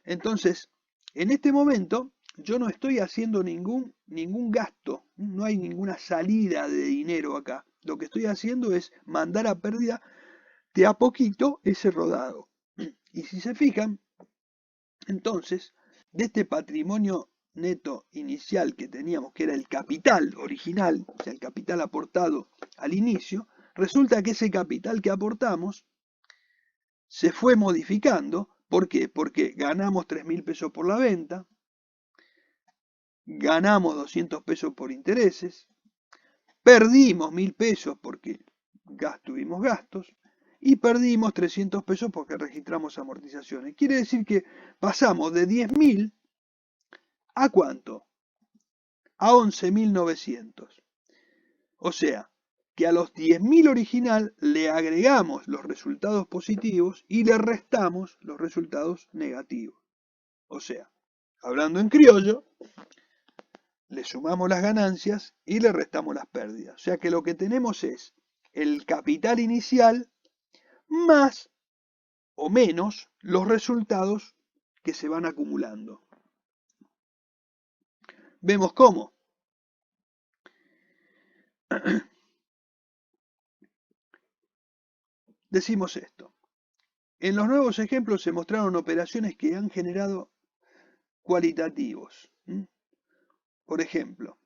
Entonces, en este momento, yo no estoy haciendo ningún gasto, no hay ninguna salida de dinero acá. Lo que estoy haciendo es mandar a pérdida de a poquito ese rodado. Y si se fijan, entonces, de este patrimonio neto inicial que teníamos, que era el capital original, o sea, el capital aportado al inicio, resulta que ese capital que aportamos se fue modificando. ¿Por qué? Porque ganamos 3.000 pesos por la venta, ganamos 200 pesos por intereses, perdimos 1.000 pesos porque tuvimos gastos, y perdimos 300 pesos porque registramos amortizaciones. Quiere decir que pasamos de 10.000 ¿a cuánto? A 11.900. O sea, que a los 10.000 original le agregamos los resultados positivos y le restamos los resultados negativos. O sea, hablando en criollo, le sumamos las ganancias y le restamos las pérdidas. O sea que lo que tenemos es el capital inicial más o menos los resultados que se van acumulando. ¿Vemos cómo? Decimos esto. En los nuevos ejemplos se mostraron operaciones que han generado cualitativos. Por ejemplo,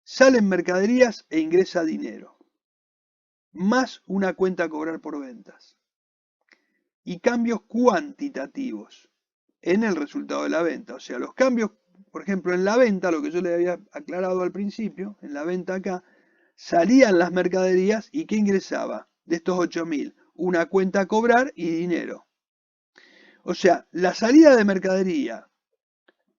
salen mercaderías e ingresa dinero, más una cuenta a cobrar por ventas. Y cambios cuantitativos en el resultado de la venta. O sea, los cambios, por ejemplo, en la venta, lo que yo le había aclarado al principio, en la venta acá, salían las mercaderías y ¿qué ingresaba? De estos 8.000, una cuenta a cobrar y dinero. O sea, la salida de mercadería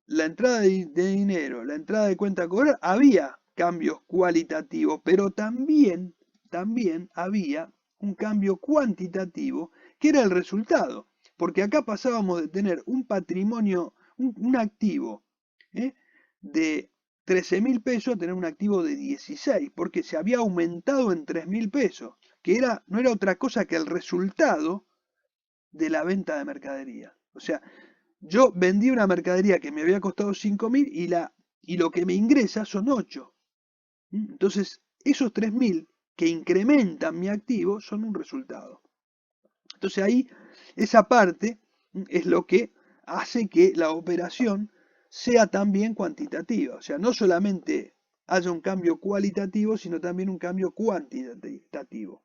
la entrada de dinero, la entrada de cuenta a cobrar, había cambios cualitativos, pero también había un cambio cuantitativo, que era el resultado. Porque acá pasábamos de tener un patrimonio, un activo, ¿eh? de 13.000 pesos a tener un activo de 16, porque se había aumentado en 3.000 pesos, que no era otra cosa que el resultado de la venta de mercadería. O sea, yo vendí una mercadería que me había costado 5.000 y lo que me ingresa son 8. Entonces, esos 3.000 que incrementan mi activo son un resultado. Entonces ahí, esa parte es lo que hace que la operación sea también cuantitativa. O sea, no solamente haya un cambio cualitativo, sino también un cambio cuantitativo.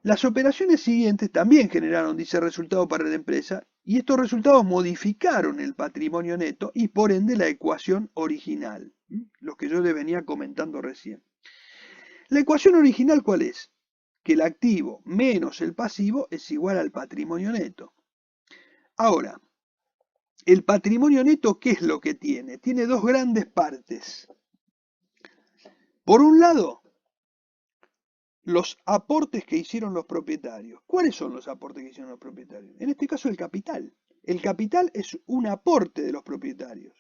Las operaciones siguientes también generaron dicho resultado para la empresa y estos resultados modificaron el patrimonio neto y por ende la ecuación original, lo que yo les venía comentando recién. La ecuación original, ¿cuál es? Que el activo menos el pasivo es igual al patrimonio neto. Ahora, el patrimonio neto, ¿qué es lo que tiene? Tiene dos grandes partes. Por un lado, los aportes que hicieron los propietarios. ¿Cuáles son los aportes que hicieron los propietarios? En este caso el capital. El capital es un aporte de los propietarios.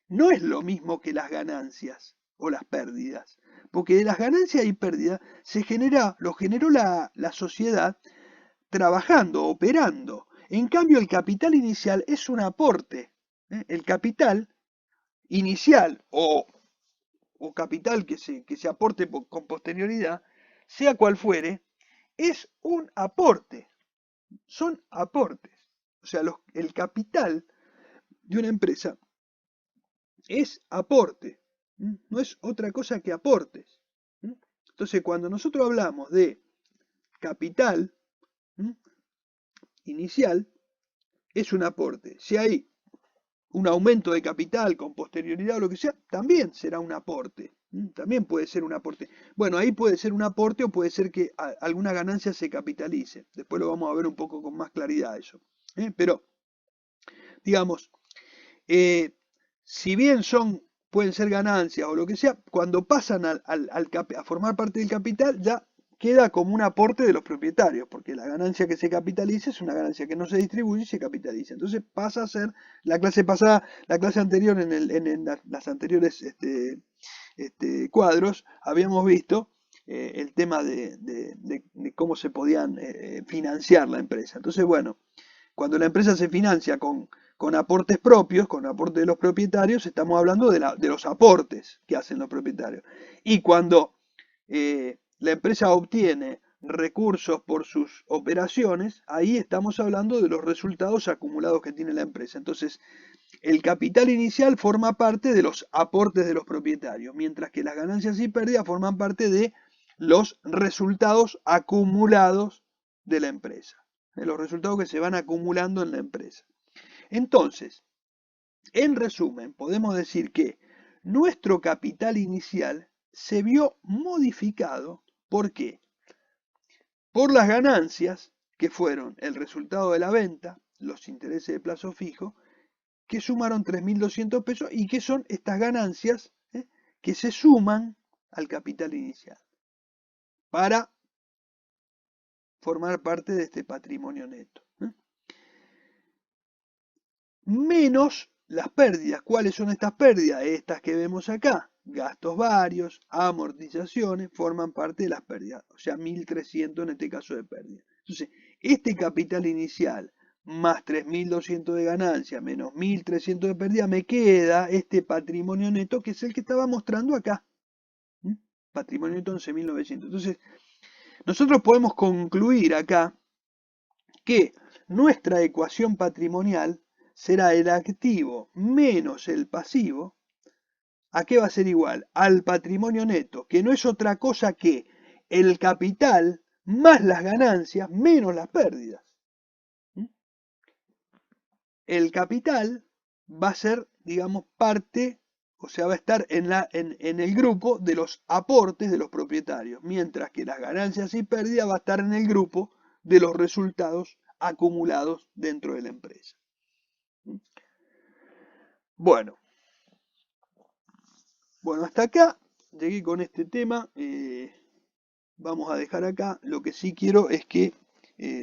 No es lo mismo que las ganancias o las pérdidas. Porque de las ganancias y pérdidas lo generó la sociedad trabajando, operando. En cambio, el capital inicial es un aporte. El capital inicial o capital que se aporte con posterioridad, sea cual fuere, es un aporte. Son aportes. O sea, el capital de una empresa es aporte. No es otra cosa que aportes. Entonces, cuando nosotros hablamos de capital inicial, es un aporte. Si hay un aumento de capital con posterioridad o lo que sea, también será un aporte. También puede ser un aporte. Bueno, ahí puede ser un aporte o puede ser que alguna ganancia se capitalice. Después lo vamos a ver un poco con más claridad eso. Pero, digamos, si bien pueden ser ganancias o lo que sea, cuando pasan a formar parte del capital ya queda como un aporte de los propietarios, porque la ganancia que se capitaliza es una ganancia que no se distribuye y se capitaliza. Entonces pasa a ser la clase pasada, la clase anterior, en las anteriores cuadros, habíamos visto el tema de cómo se podían financiar la empresa. Entonces, bueno, cuando la empresa se financia con aportes propios, con aportes de los propietarios, estamos hablando de los aportes que hacen los propietarios. Y cuando la empresa obtiene recursos por sus operaciones, ahí estamos hablando de los resultados acumulados que tiene la empresa. Entonces, el capital inicial forma parte de los aportes de los propietarios, mientras que las ganancias y pérdidas forman parte de los resultados acumulados de la empresa, de los resultados que se van acumulando en la empresa. Entonces, en resumen, podemos decir que nuestro capital inicial se vio modificado. ¿Por qué? Por las ganancias, que fueron el resultado de la venta, los intereses de plazo fijo, que sumaron 3.200 pesos y que son estas ganancias que se suman al capital inicial para formar parte de este patrimonio neto. Menos las pérdidas. ¿Cuáles son estas pérdidas? Estas que vemos acá. Gastos varios, amortizaciones, forman parte de las pérdidas. O sea, 1.300 en este caso de pérdida. Entonces, este capital inicial más 3.200 de ganancia, menos 1.300 de pérdida, me queda este patrimonio neto que es el que estaba mostrando acá. Patrimonio neto 11.900. Entonces, nosotros podemos concluir acá que nuestra ecuación patrimonial será el activo menos el pasivo. ¿A qué va a ser igual? Al patrimonio neto, que no es otra cosa que el capital más las ganancias menos las pérdidas. El capital va a ser, digamos, parte, o sea, va a estar en el grupo de los aportes de los propietarios, mientras que las ganancias y pérdidas va a estar en el grupo de los resultados acumulados dentro de la empresa. Bueno, bueno, hasta acá llegué con este tema. Vamos a dejar acá. Lo que sí quiero es que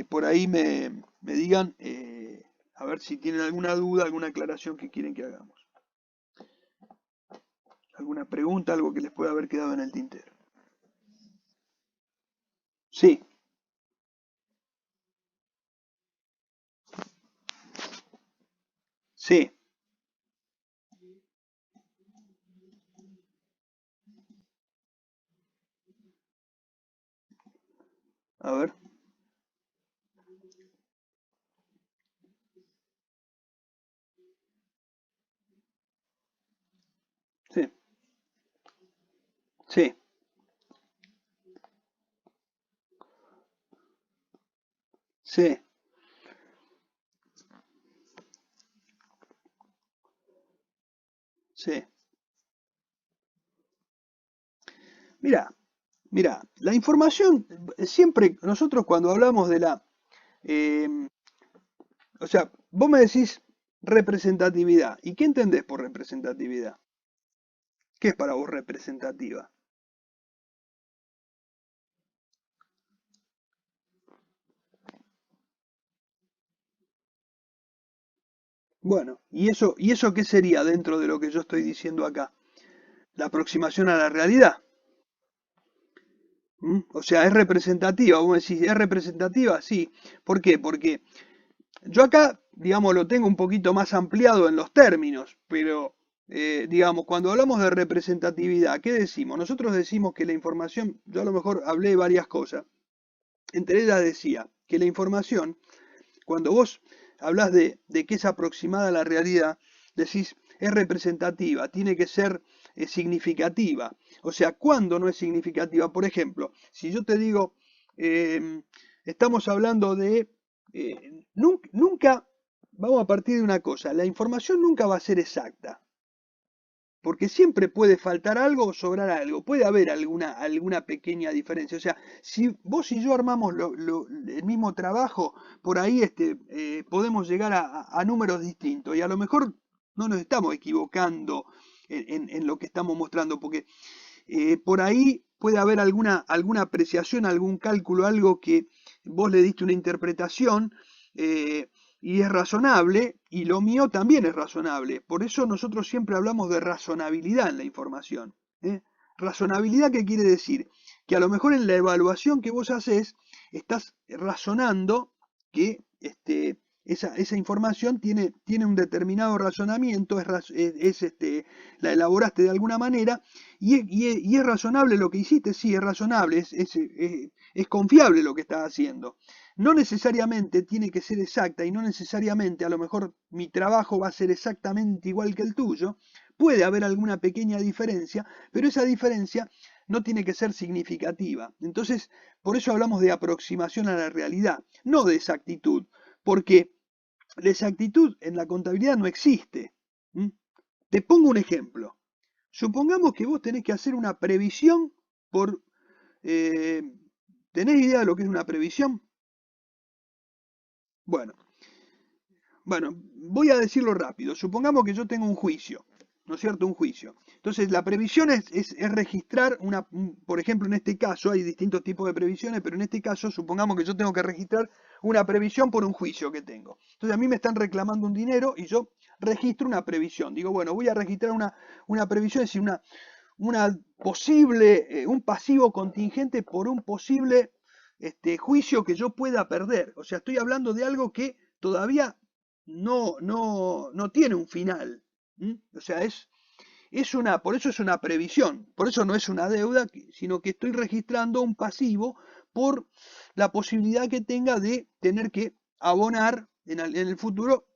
por ahí me digan, a ver si tienen alguna duda, alguna aclaración que quieren que hagamos. ¿Alguna pregunta, algo que les pueda haber quedado en el tintero? Sí, sí. A ver. Sí, sí, sí, sí. Mira, mira, la información, siempre nosotros cuando hablamos de la, eh, o sea, vos me decís representatividad. ¿Y qué entendés por representatividad? ¿Qué es para vos representativa? Bueno, y eso qué sería dentro de lo que yo estoy diciendo acá? La aproximación a la realidad. ¿M? O sea, es representativa. Vos me decís, ¿es representativa? Sí. ¿Por qué? Porque yo acá, digamos, lo tengo un poquito más ampliado en los términos, pero, digamos, cuando hablamos de representatividad, ¿qué decimos? Nosotros decimos que la información, yo a lo mejor hablé varias cosas, entre ellas decía que la información, cuando vos hablas de que es aproximada a la realidad, decís, es representativa, tiene que ser significativa. O sea, ¿cuándo no es significativa? Por ejemplo, si yo te digo, eh, estamos hablando de, nunca, vamos a partir de una cosa, la información nunca va a ser exacta. Porque siempre puede faltar algo o sobrar algo, puede haber alguna pequeña diferencia. O sea, si vos y yo armamos el mismo trabajo, por ahí podemos llegar a números distintos y a lo mejor no nos estamos equivocando en lo que estamos mostrando, porque por ahí puede haber alguna apreciación, algún cálculo, algo que vos le diste una interpretación eh, y es razonable, y lo mío también es razonable. Por eso nosotros siempre hablamos de razonabilidad en la información. ¿Eh? Razonabilidad, ¿qué quiere decir? Que a lo mejor en la evaluación que vos haces, estás razonando que esa información tiene un determinado razonamiento, la elaboraste de alguna manera, y es razonable lo que hiciste, sí, es razonable, es confiable lo que estás haciendo. No necesariamente tiene que ser exacta y no necesariamente a lo mejor mi trabajo va a ser exactamente igual que el tuyo. Puede haber alguna pequeña diferencia, pero esa diferencia no tiene que ser significativa. Entonces, por eso hablamos de aproximación a la realidad, no de exactitud, porque la exactitud en la contabilidad no existe. ¿Mm? Te pongo un ejemplo. Supongamos que vos tenés que hacer una previsión por... eh, ¿tenés idea de lo que es una previsión? Bueno, bueno, voy a decirlo rápido. Supongamos que yo tengo un juicio, ¿no es cierto? Un juicio. Entonces, la previsión es registrar por ejemplo, en este caso, hay distintos tipos de previsiones, pero en este caso, supongamos que yo tengo que registrar una previsión por un juicio que tengo. Entonces, a mí me están reclamando un dinero y yo registro una previsión. Digo, bueno, voy a registrar una previsión, es decir, una posible, un pasivo contingente por un posible juicio que yo pueda perder. O sea, estoy hablando de algo que todavía no tiene un final. ¿M? O sea, por eso es una previsión, por eso no es una deuda, sino que estoy registrando un pasivo por la posibilidad que tenga de tener que abonar en el futuro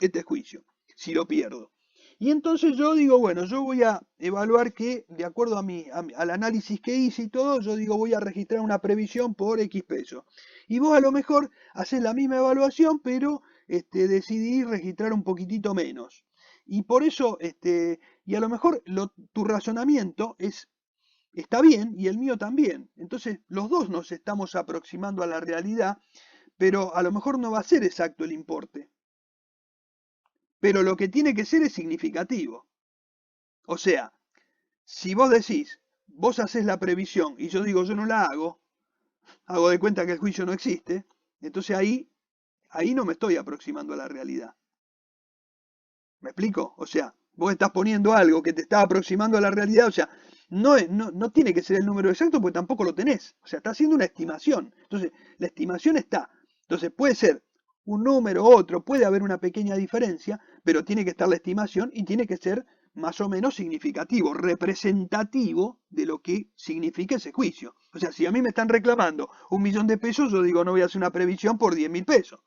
este juicio, si lo pierdo. Y entonces yo digo, bueno, yo voy a evaluar que, de acuerdo al análisis que hice y todo, yo digo, voy a registrar una previsión por X pesos. Y vos a lo mejor haces la misma evaluación, pero decidís registrar un poquitito menos. Y por eso, y a lo mejor tu razonamiento está bien y el mío también. Entonces, los dos nos estamos aproximando a la realidad, pero a lo mejor no va a ser exacto el importe. pero lo que tiene que ser es significativo. O sea, si vos decís, vos haces la previsión y yo digo yo no la hago de cuenta que el juicio no existe, entonces ahí no me estoy aproximando a la realidad. ¿Me explico? O sea, vos estás poniendo algo que te está aproximando a la realidad, o sea, no tiene que ser el número exacto porque tampoco lo tenés. O sea, está haciendo una estimación. Entonces, la estimación está. Entonces, puede ser un número, otro, puede haber una pequeña diferencia, pero tiene que estar la estimación y tiene que ser más o menos significativo, representativo de lo que significa ese juicio. O sea, si a mí me están reclamando 1.000.000 de pesos, yo digo, no voy a hacer una previsión por 10.000 pesos.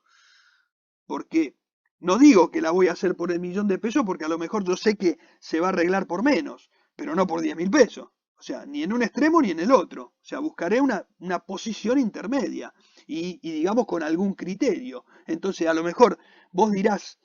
Porque no digo que la voy a hacer por el 1.000.000 de pesos porque a lo mejor yo sé que se va a arreglar por menos, pero no por 10.000 pesos. O sea, ni en un extremo ni en el otro. O sea, buscaré una posición intermedia y digamos con algún criterio. Entonces, a lo mejor vos dirás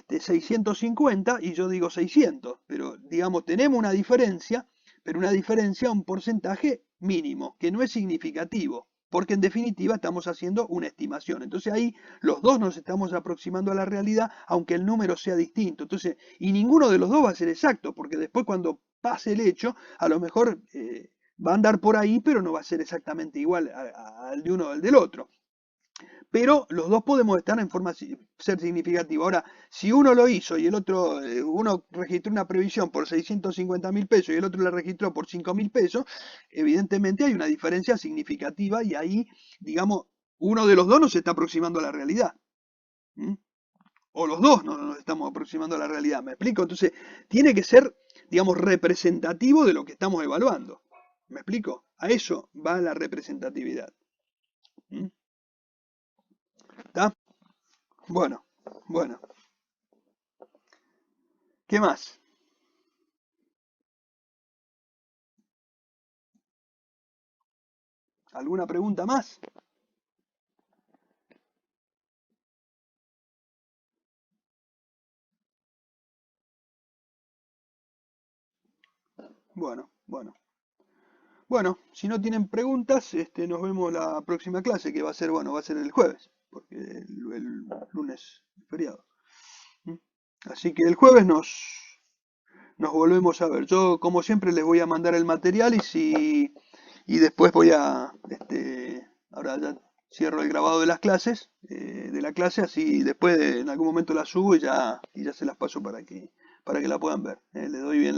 650 y yo digo 600, pero digamos, tenemos una diferencia, pero una diferencia, un porcentaje mínimo, que no es significativo porque en definitiva estamos haciendo una estimación. Entonces ahí los dos nos estamos aproximando a la realidad, aunque el número sea distinto. Entonces, y ninguno de los dos va a ser exacto, porque después cuando pase el hecho, a lo mejor va a andar por ahí, pero no va a ser exactamente igual al de uno o al del otro. Pero los dos podemos estar en forma ser significativa. Ahora, si uno lo hizo y el otro, uno registró una previsión por 650.000 pesos y el otro la registró por 5.000 pesos, evidentemente hay una diferencia significativa y ahí, digamos, uno de los dos nos está aproximando a la realidad. ¿Mm? O los dos no nos estamos aproximando a la realidad, ¿me explico? Entonces, tiene que ser, digamos, representativo de lo que estamos evaluando. ¿Me explico? A eso va la representatividad. ¿Mm? ¿Está? Bueno, bueno. ¿Qué más? ¿Alguna pregunta más? Bueno, bueno. Bueno, si no tienen preguntas, nos vemos la próxima clase, que va a ser, bueno, va a ser el jueves, porque el lunes es feriado. ¿Mm? Así que el jueves nos volvemos a ver. Yo, como siempre, les voy a mandar el material y después voy a, ahora ya cierro el grabado de las clases, de la clase, así después en algún momento la subo y ya se las paso para que la puedan ver. Les doy bien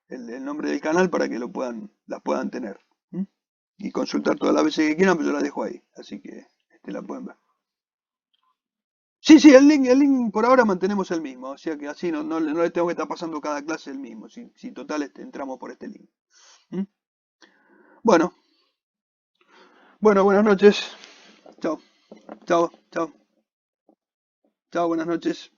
el nombre del canal para que las puedan tener. ¿Mm? Y consultar todas las veces que quieran, pero yo las dejo ahí, así que la pueden ver. Sí, sí, el link por ahora mantenemos el mismo, o sea que así no le tengo que estar pasando cada clase el mismo, si total entramos por este link. ¿Mm? Bueno, bueno, buenas noches. Chao, chao, chao, chao, buenas noches.